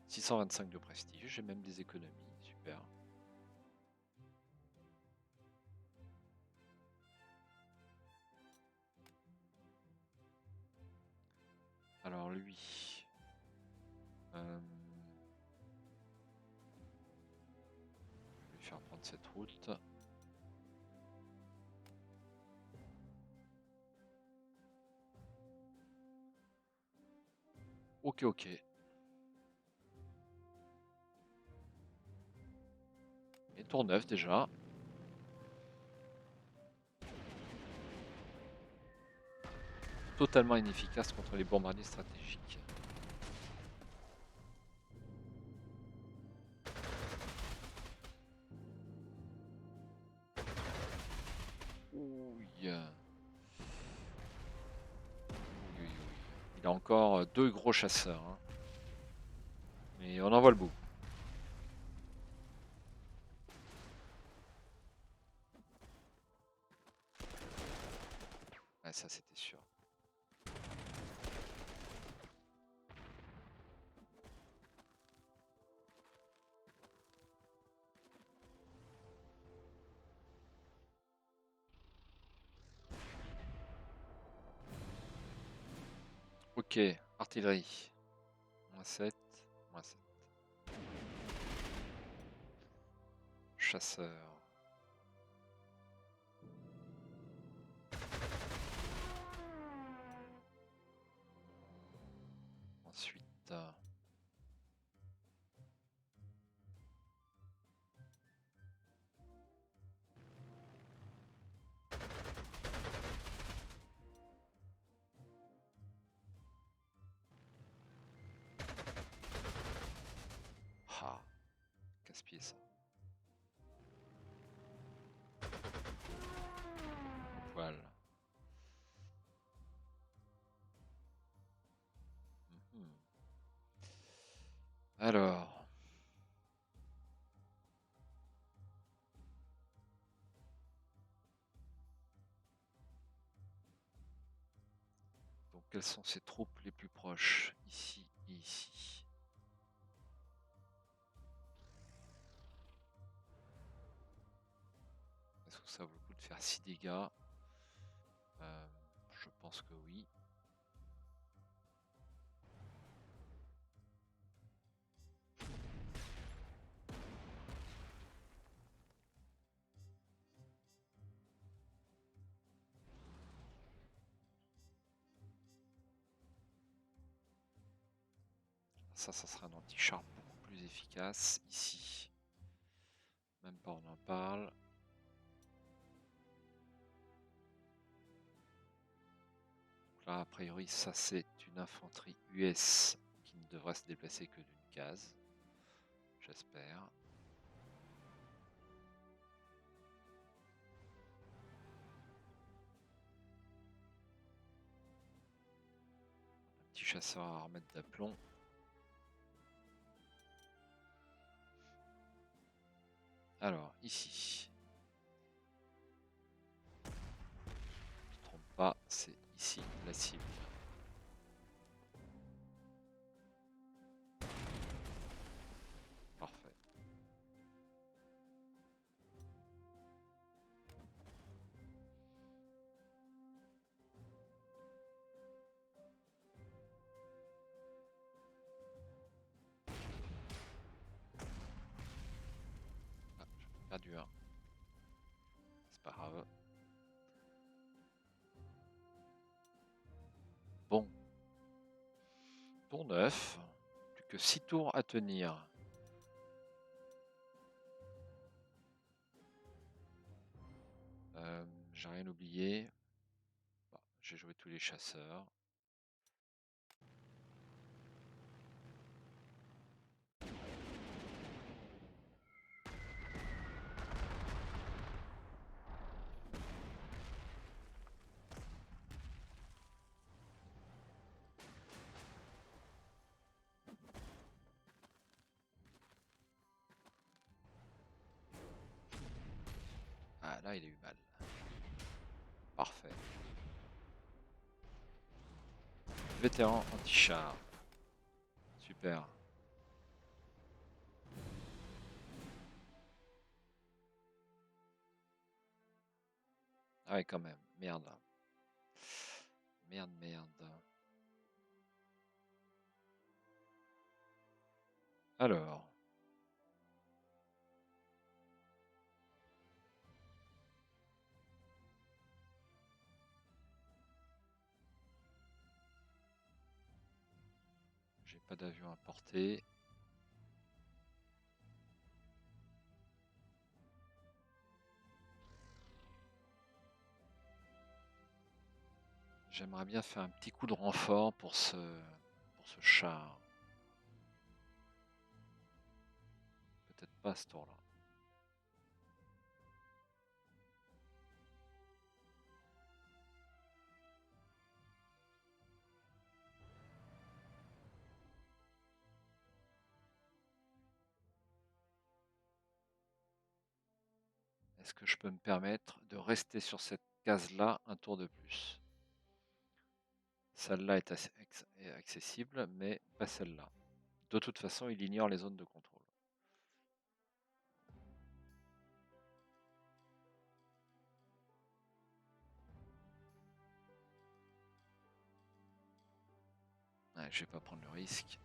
625 de prestige. J'ai même des économies. Super. Alors lui. Je vais lui faire prendre cette route. Ok, ok. Et tour 9 déjà. Totalement inefficace contre les bombardiers stratégiques. Ouille. Oui, oui, oui. Il a encore deux gros chasseurs. Hein. Mais on en voit le bout. Ouais, ça c'était sûr. Ok, artillerie. -7, -7. Chasseur. Ensuite. Ah, casse-pied ça. Poil. Mhm. Alors. Donc quelles sont ses troupes les plus proches? Ici et ici. Est-ce que ça vaut le coup de faire 6 dégâts? Je pense que oui. Ça sera un anti-char beaucoup plus efficace. Ici, même pas on en parle. Donc là, a priori, ça c'est une infanterie US qui ne devrait se déplacer que d'une case. J'espère. Un petit chasseur à remettre d'aplomb. Alors, ici. Je ne me trompe pas, c'est ici la cible. Parfait. Ah, j'ai perdu un. C'est pas grave. Bon. Tour 9. Plus que 6 tours à tenir. J'ai rien oublié. Bah, j'ai joué tous les chasseurs. Ah là, il a eu mal. Parfait. Vétéran anti-char. Super. Ah ouais, quand même. Merde. Merde, merde. Alors. J'ai pas d'avion à porter. J'aimerais bien faire un petit coup de renfort pour ce char. Peut-être pas à ce tour-là. Est-ce que je peux me permettre de rester sur cette case-là un tour de plus? Celle-là est accessible, mais pas celle-là. De toute façon, il ignore les zones de contrôle. Ouais, je vais pas prendre le risque.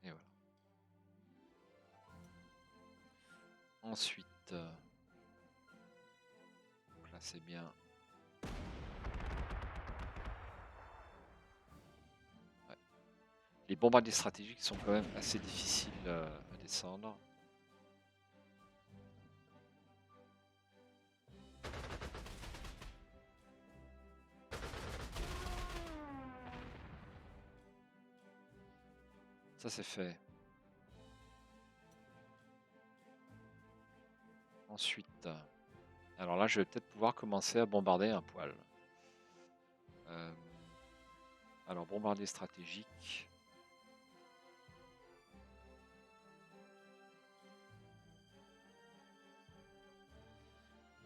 Et voilà. Ensuite, donc là c'est bien. Ouais. Les bombardiers stratégiques sont quand même assez difficiles à descendre. Ça c'est fait. Ensuite, alors là je vais peut-être pouvoir commencer à bombarder un poil. Alors bombardier stratégique.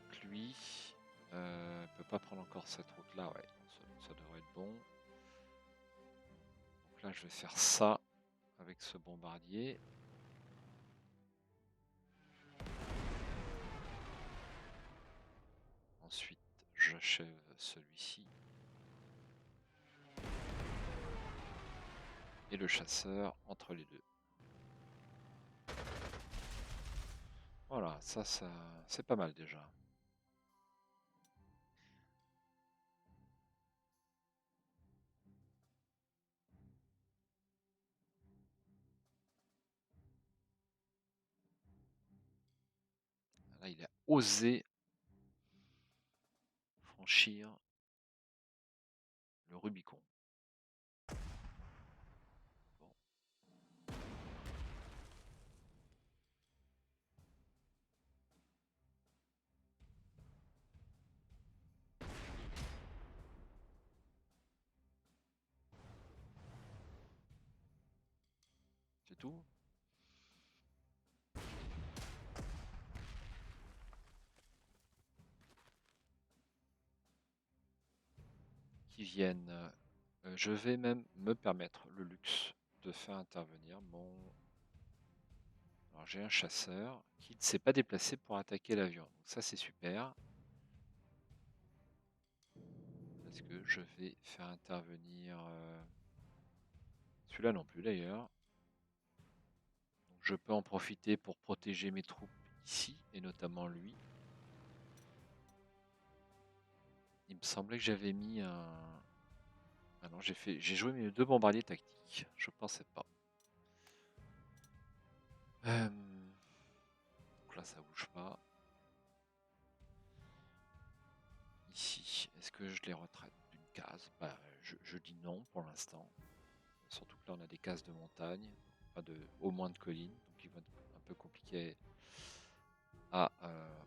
Donc lui peut pas prendre encore cette route là, ouais, ça devrait être bon. Donc là je vais faire ça avec ce bombardier. Ensuite j'achève celui-ci. Et le chasseur entre les deux. Voilà, ça c'est pas mal déjà. Là, il a osé franchir le Rubicon. Bon. tout. Qui viennent. Je vais même me permettre le luxe de faire intervenir mon... Alors j'ai un chasseur qui ne s'est pas déplacé pour attaquer l'avion. Donc ça c'est super. Parce que je vais faire intervenir... celui-là non plus d'ailleurs. Donc je peux en profiter pour protéger mes troupes ici, et notamment lui. Il me semblait que j'avais mis un... Ah non, j'ai joué mes 2 bombardiers tactiques. Je pensais pas. Donc là, ça bouge pas. Ici, est-ce que je les retraite d'une case? Bah, je dis non pour l'instant. Surtout que là, on a des cases de montagne, enfin au moins de collines, donc il va être un peu compliqué à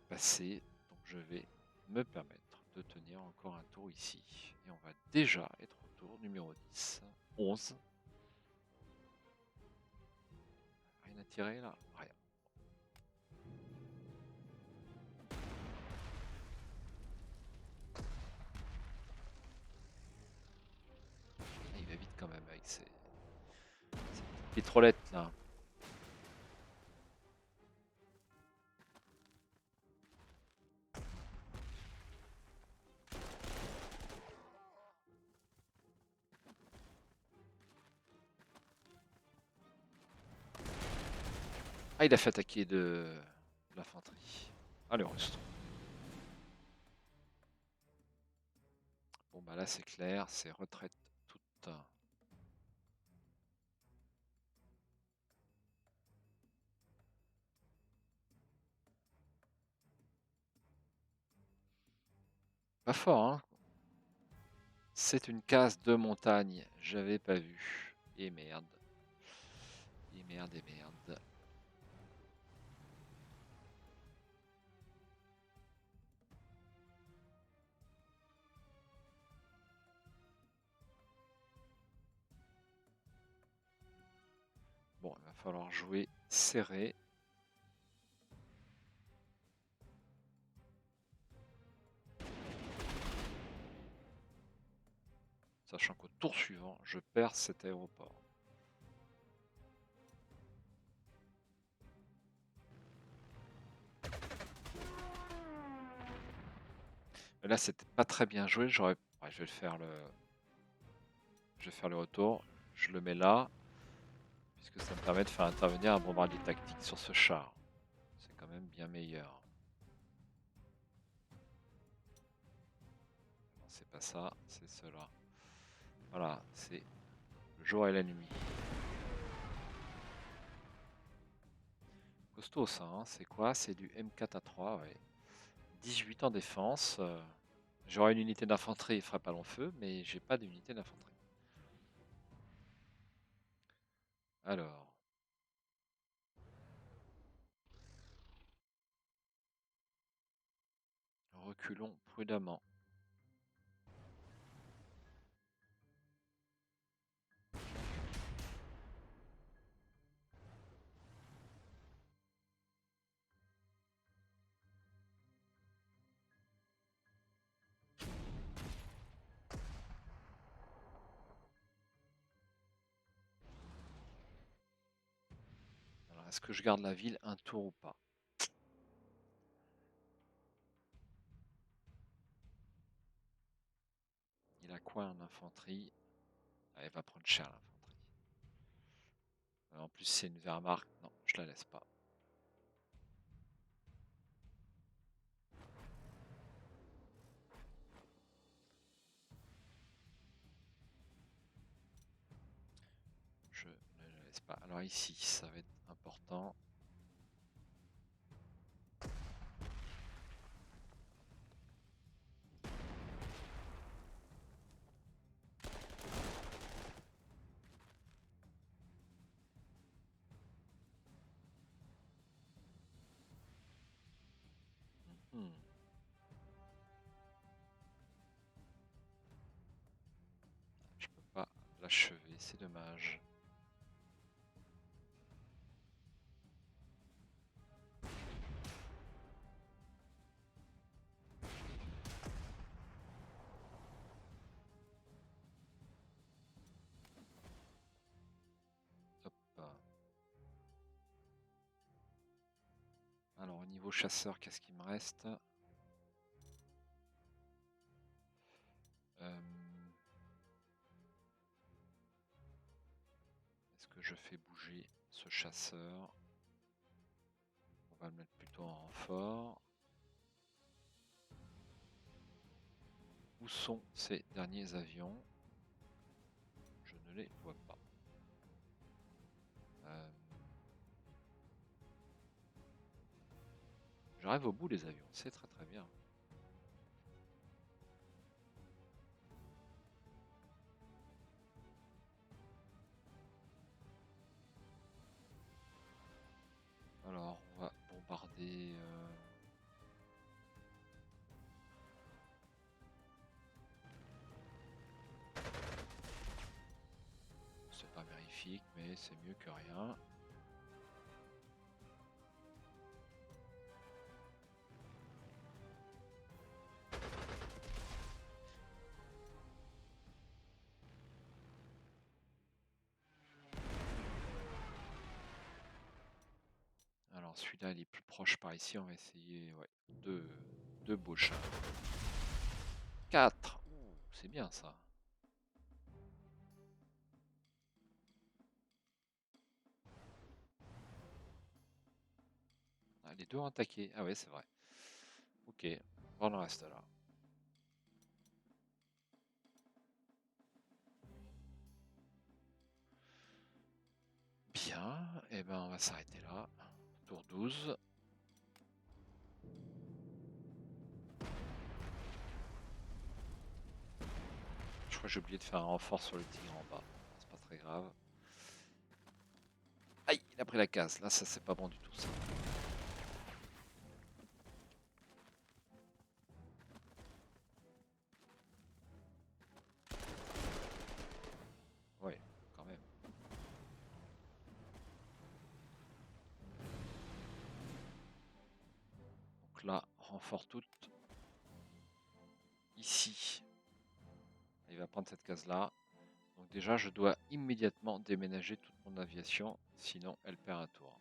passer. Donc je vais me permettre de tenir encore un tour ici. Et on va déjà être au tour numéro 10, 11. Rien à tirer là? Rien. Ah, il va vite quand même avec ses petites pétrolettes là. Ah, il a fait attaquer de l'infanterie. Allez, on reste. Bon, bah là, c'est clair, c'est retraite toute. Pas fort, hein? C'est une case de montagne, j'avais pas vu. Et merde. Et merde, et merde. Bon, il va falloir jouer serré. Sachant qu'au tour suivant, je perds cet aéroport. Mais là, c'était pas très bien joué. J'aurais... Ouais, je vais faire le retour. Je le mets là. Puisque ça me permet de faire intervenir un bombardier tactique sur ce char. C'est quand même bien meilleur. Non, c'est pas ça, c'est cela. Voilà, c'est le jour et la nuit. Costaud ça, hein. C'est quoi? C'est du M4A3, ouais. 18 en défense. J'aurais une unité d'infanterie, il ferait pas long feu, mais j'ai pas d'unité d'infanterie. Alors. Reculons prudemment. Alors, est-ce que je garde la ville un tour ou pas? Il a quoi en infanterie? Ah, il va prendre cher l'infanterie. En plus, c'est une Wehrmacht. Non, je la laisse pas. Je ne la laisse pas. Alors ici, ça va être important. Hmm. Je peux pas l'achever, c'est dommage. Alors au niveau chasseur, qu'est-ce qu'il me reste? Est-ce que je fais bouger ce chasseur? On va le mettre plutôt en renfort. Où sont ces derniers avions? Je ne les vois pas. J'arrive au bout des avions, c'est très très bien. Alors, on va bombarder... C'est pas magnifique, mais c'est mieux que rien. Alors celui-là, il est plus proche par ici. On va essayer deux beaux chats. 4. C'est bien ça. Ah, les deux ont attaqué. Ah ouais, c'est vrai. Ok, on en reste là. Bien, et ben on va s'arrêter là. Tour 12. Je crois que j'ai oublié de faire un renfort sur le tigre en bas. C'est pas très grave. Aïe, il a pris la case. Là, ça c'est pas bon du tout ça. Ouais, quand même. Donc là, renfort tout. Ici. Il va prendre cette case là. Donc déjà, je dois immédiatement déménager toute mon aviation, sinon elle perd un tour.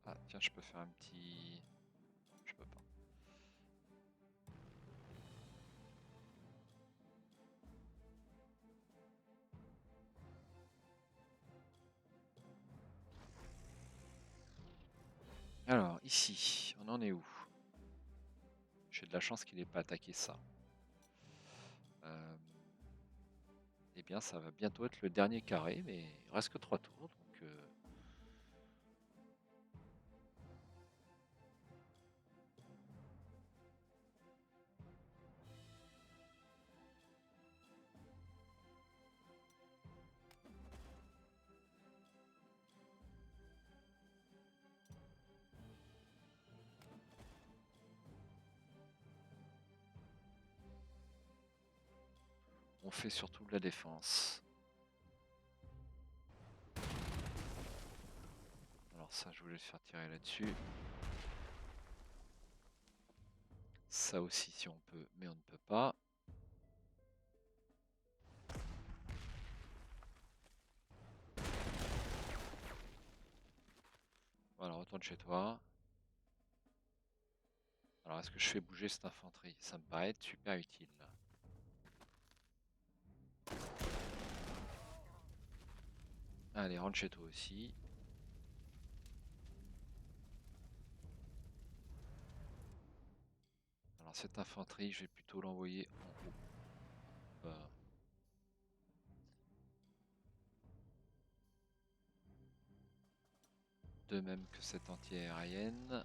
Ah tiens, je peux faire un petit... Je peux pas. Alors, ici, on en est où? J'ai de la chance qu'il n'ait pas attaqué ça. Eh bien, ça va bientôt être le dernier carré, mais il reste que 3 tours, donc... on fait surtout de la défense. Alors ça, je voulais le faire tirer là-dessus. Ça aussi, si on peut, mais on ne peut pas. Voilà, retourne chez toi. Alors, est-ce que je fais bouger cette infanterie? Ça me paraît être super utile, là. Allez, rentre chez toi aussi. Alors, cette infanterie, je vais plutôt l'envoyer en haut. De même que cette anti-aérienne.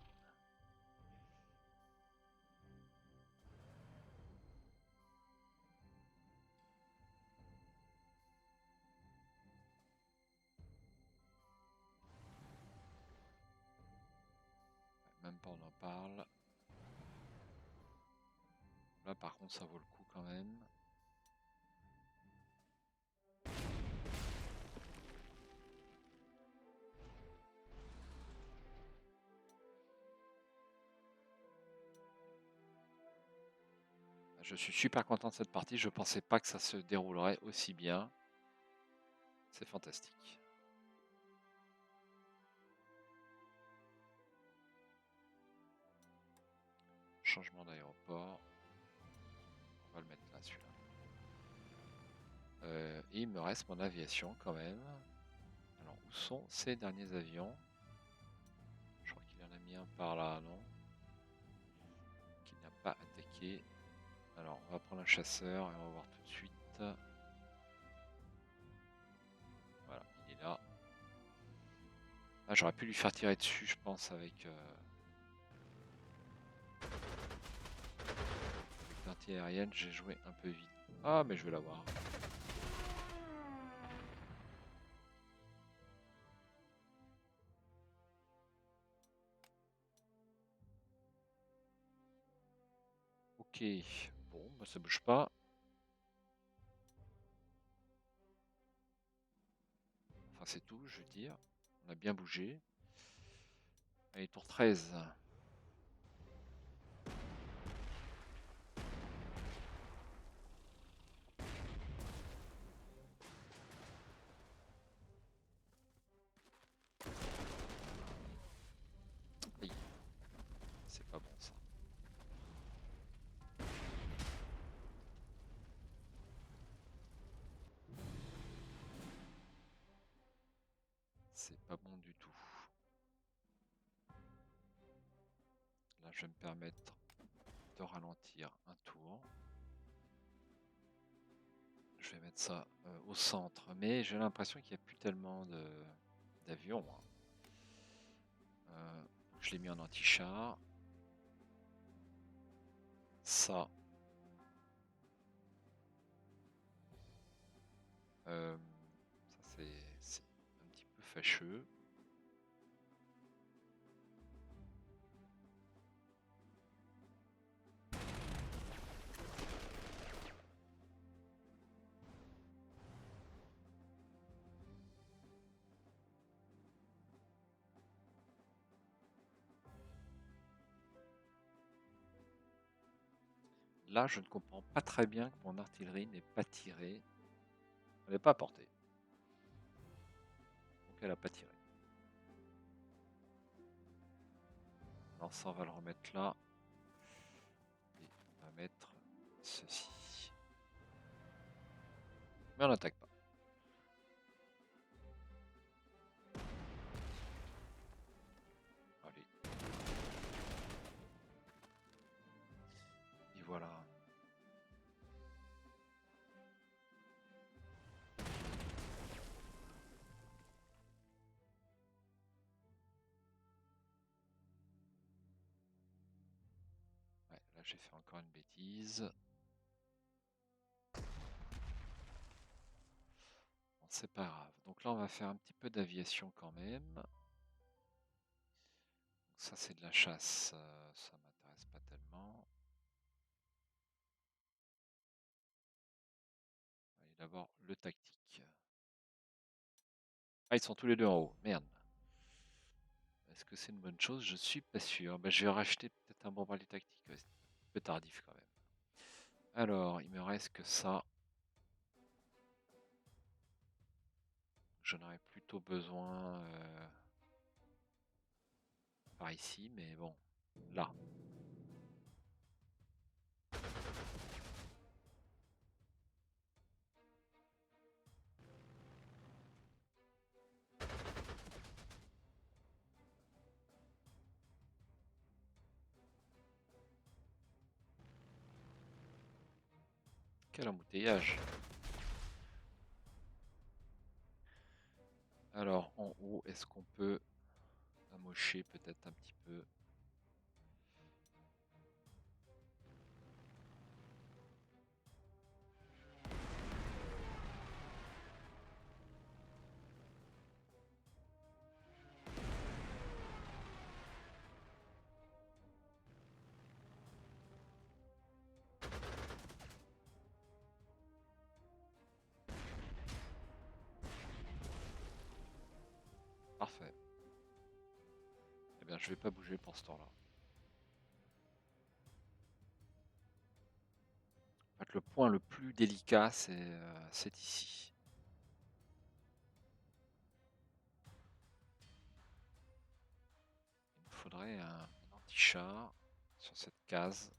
Même pas on en parle. Là par contre ça vaut le coup quand même. Je suis super content de cette partie. Je pensais pas que ça se déroulerait aussi bien. C'est fantastique. Changement d'aéroport. On va le mettre là, celui-là. Et il me reste mon aviation quand même. Alors, où sont ces derniers avions? Je crois qu'il en a mis un par là, non? Qui n'a pas attaqué. Alors, on va prendre un chasseur et on va voir tout de suite. Voilà, il est là. Ah, j'aurais pu lui faire tirer dessus, je pense, avec l'anti-aérienne. J'ai joué un peu vite. Ah, mais je vais l'avoir. Ok, bon, bah ça bouge pas. Enfin, c'est tout, je veux dire. On a bien bougé. Allez, tour 13. Aïe, c'est pas bon ça. C'est pas bon du tout. Là, je vais me permettre de ralentir un tour. Je vais mettre ça au centre, mais j'ai l'impression qu'il n'y a plus tellement d'avions, hein. Je l'ai mis en anti-char. Ça, ça c'est un petit peu fâcheux. Là, je ne comprends pas très bien que mon artillerie n'ait pas tiré. Elle n'est pas à portée. Donc elle n'a pas tiré. Alors ça, on va le remettre là. Et on va mettre ceci. Mais on n'attaque pas. Allez. Et voilà. Ouais, là j'ai fait encore une bêtise. Bon, c'est pas grave. Donc là, on va faire un petit peu d'aviation quand même. Donc ça, c'est de la chasse. Ça m'intéresse pas tellement. Allez, d'abord le tactique. Ah, ils sont tous les deux en haut. Merde. Est-ce que c'est une bonne chose? Je suis pas sûr. Bah, je vais racheter peut-être un bombardier tactique. Ouais, c'est un peu tardif quand même. Alors, il me reste que ça. J'en aurais plutôt besoin par ici, mais bon, là. Quel embouteillage! Alors, en haut, est-ce qu'on peut amocher peut-être un petit peu? Parfait. Eh bien, je vais pas bouger pour ce temps-là. être le point le plus délicat, c'est ici. Il me faudrait un anti-char sur cette case.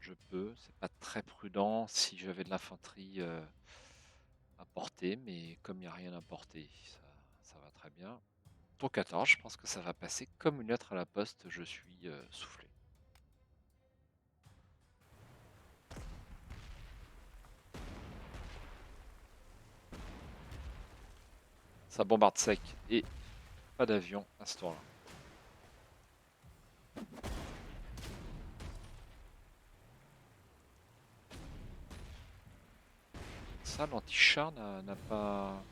Je peux, c'est pas très prudent si j'avais de l'infanterie à porter, mais comme il n'y a rien à porter, ça va très bien. Tour 14, je pense que ça va passer comme une lettre à la poste, je suis soufflé. Ça bombarde sec et pas d'avion à ce tour-là. Ça, l'anti-char n'a pas...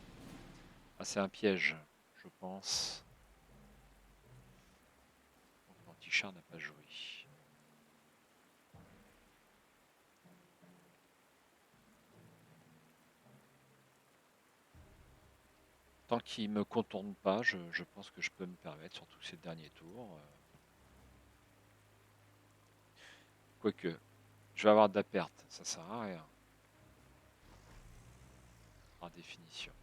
Ah, c'est un piège, je pense. Donc l'anti-char n'a pas joué. Tant qu'il me contourne pas, je pense que je peux me permettre, surtout ces derniers tours. Quoique, je vais avoir de la perte, ça sert à rien. Par définition.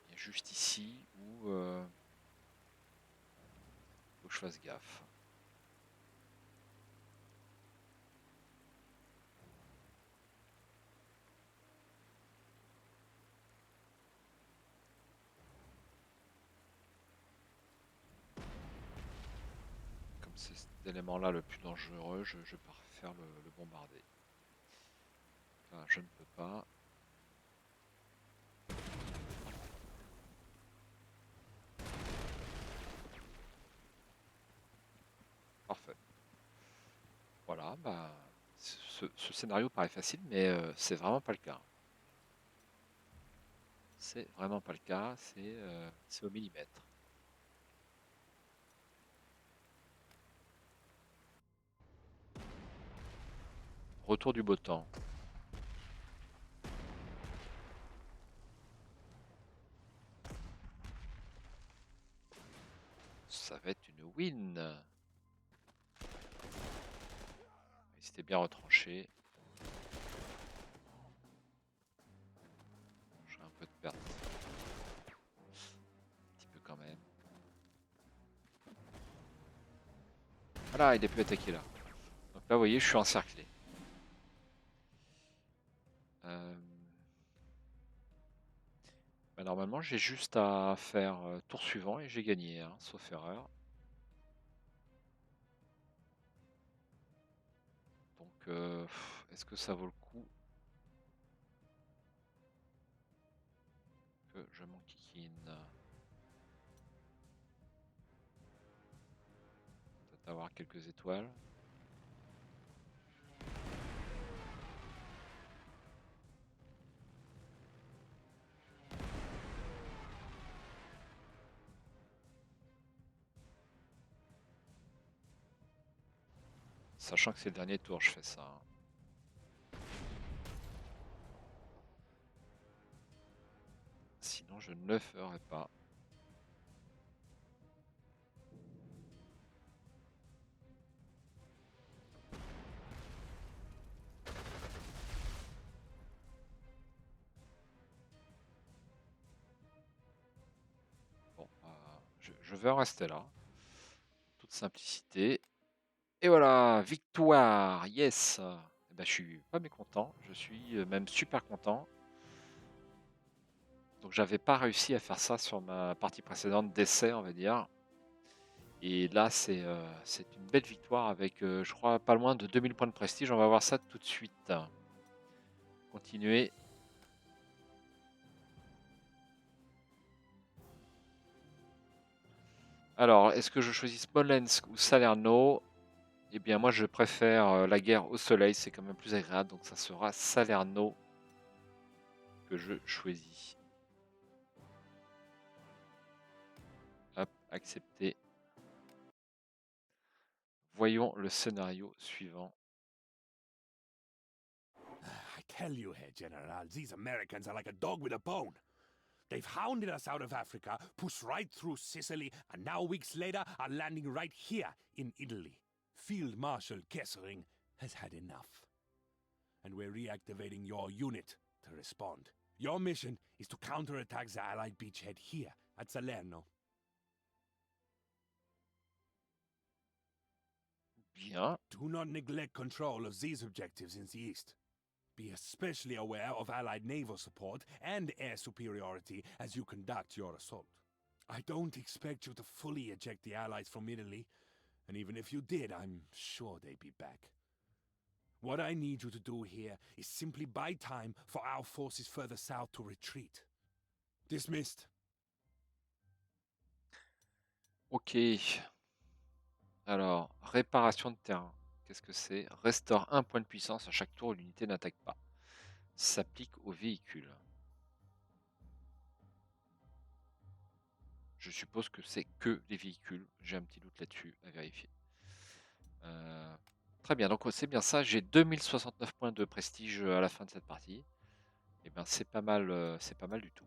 Il y a juste ici où faut que je fasse gaffe. Comme c'est cet élément-là le plus dangereux, je préfère le bombarder. Là, je ne peux pas. Parfait. Voilà, bah, ce scénario paraît facile, mais c'est vraiment pas le cas. C'est vraiment pas le cas, c'est au millimètre. Retour du beau temps. Ça va être une win. Il s'était bien retranché. J'ai un peu de perte. Un petit peu quand même. Voilà, il est plus attaqué là. Donc là, vous voyez, je suis encerclé. Bah, normalement, j'ai juste à faire tour suivant et j'ai gagné, hein, sauf erreur. Donc, est-ce que ça vaut le coup que je m'enquiquine? Peut-être avoir quelques étoiles. Sachant que c'est le dernier tour, je fais ça, hein. Sinon, je ne le ferai pas. Bon, je vais en rester là. Toute simplicité. Et voilà, victoire, yes. Eh ben, je suis pas mécontent, je suis même super content. Donc j'avais pas réussi à faire ça sur ma partie précédente d'essai, on va dire. Et là, c'est une belle victoire avec, je crois, pas loin de 2000 points de prestige. On va voir ça tout de suite. Continuer. Alors, est-ce que je choisis Smolensk ou Salerno? Eh bien, moi, je préfère la guerre au soleil, c'est quand même plus agréable. Donc, ça sera Salerno que je choisis. Hop, accepter. Voyons le scénario suivant. I tell you here, General, these Americans are like a dog with a bone. They've hounded us out of Africa, pushed right through Sicily, and now weeks later are landing right here in Italy. Field Marshal Kessering has had enough. And we're reactivating your unit to respond. Your mission is to counterattack the Allied beachhead here at Salerno. Bien. Do not neglect control of these objectives in the east. Be especially aware of Allied naval support and air superiority as you conduct your assault. I don't expect you to fully eject the Allies from Italy, and even if you did, I'm sure they'd be back. What I need you to do here is simply buy time for our forces further south to retreat. Dismissed. Ok. Alors, réparation de terrain. Qu'est-ce que c'est? Restaure un point de puissance à chaque tour où l'unité n'attaque pas. S'applique aux véhicules. Je suppose que c'est que les véhicules. J'ai un petit doute là-dessus à vérifier. Très bien, donc c'est bien ça. J'ai 2069 points de prestige à la fin de cette partie. Et ben c'est pas mal du tout.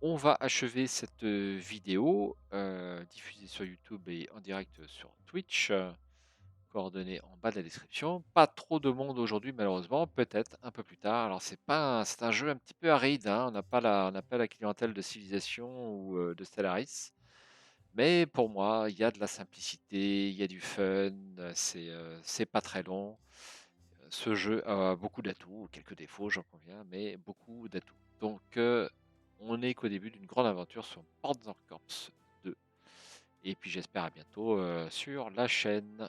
On va achever cette vidéo diffusée sur YouTube et en direct sur Twitch. Coordonnées en bas de la description. Pas trop de monde aujourd'hui malheureusement, peut-être un peu plus tard. Alors c'est un jeu un petit peu aride, hein. On n'a pas la clientèle de Civilization ou de Stellaris. Mais pour moi, il y a de la simplicité, il y a du fun, c'est pas très long. Ce jeu a beaucoup d'atouts, quelques défauts, j'en conviens, mais beaucoup d'atouts. Donc, on n'est qu'au début d'une grande aventure sur Ports of Corps 2. Et puis j'espère à bientôt sur la chaîne.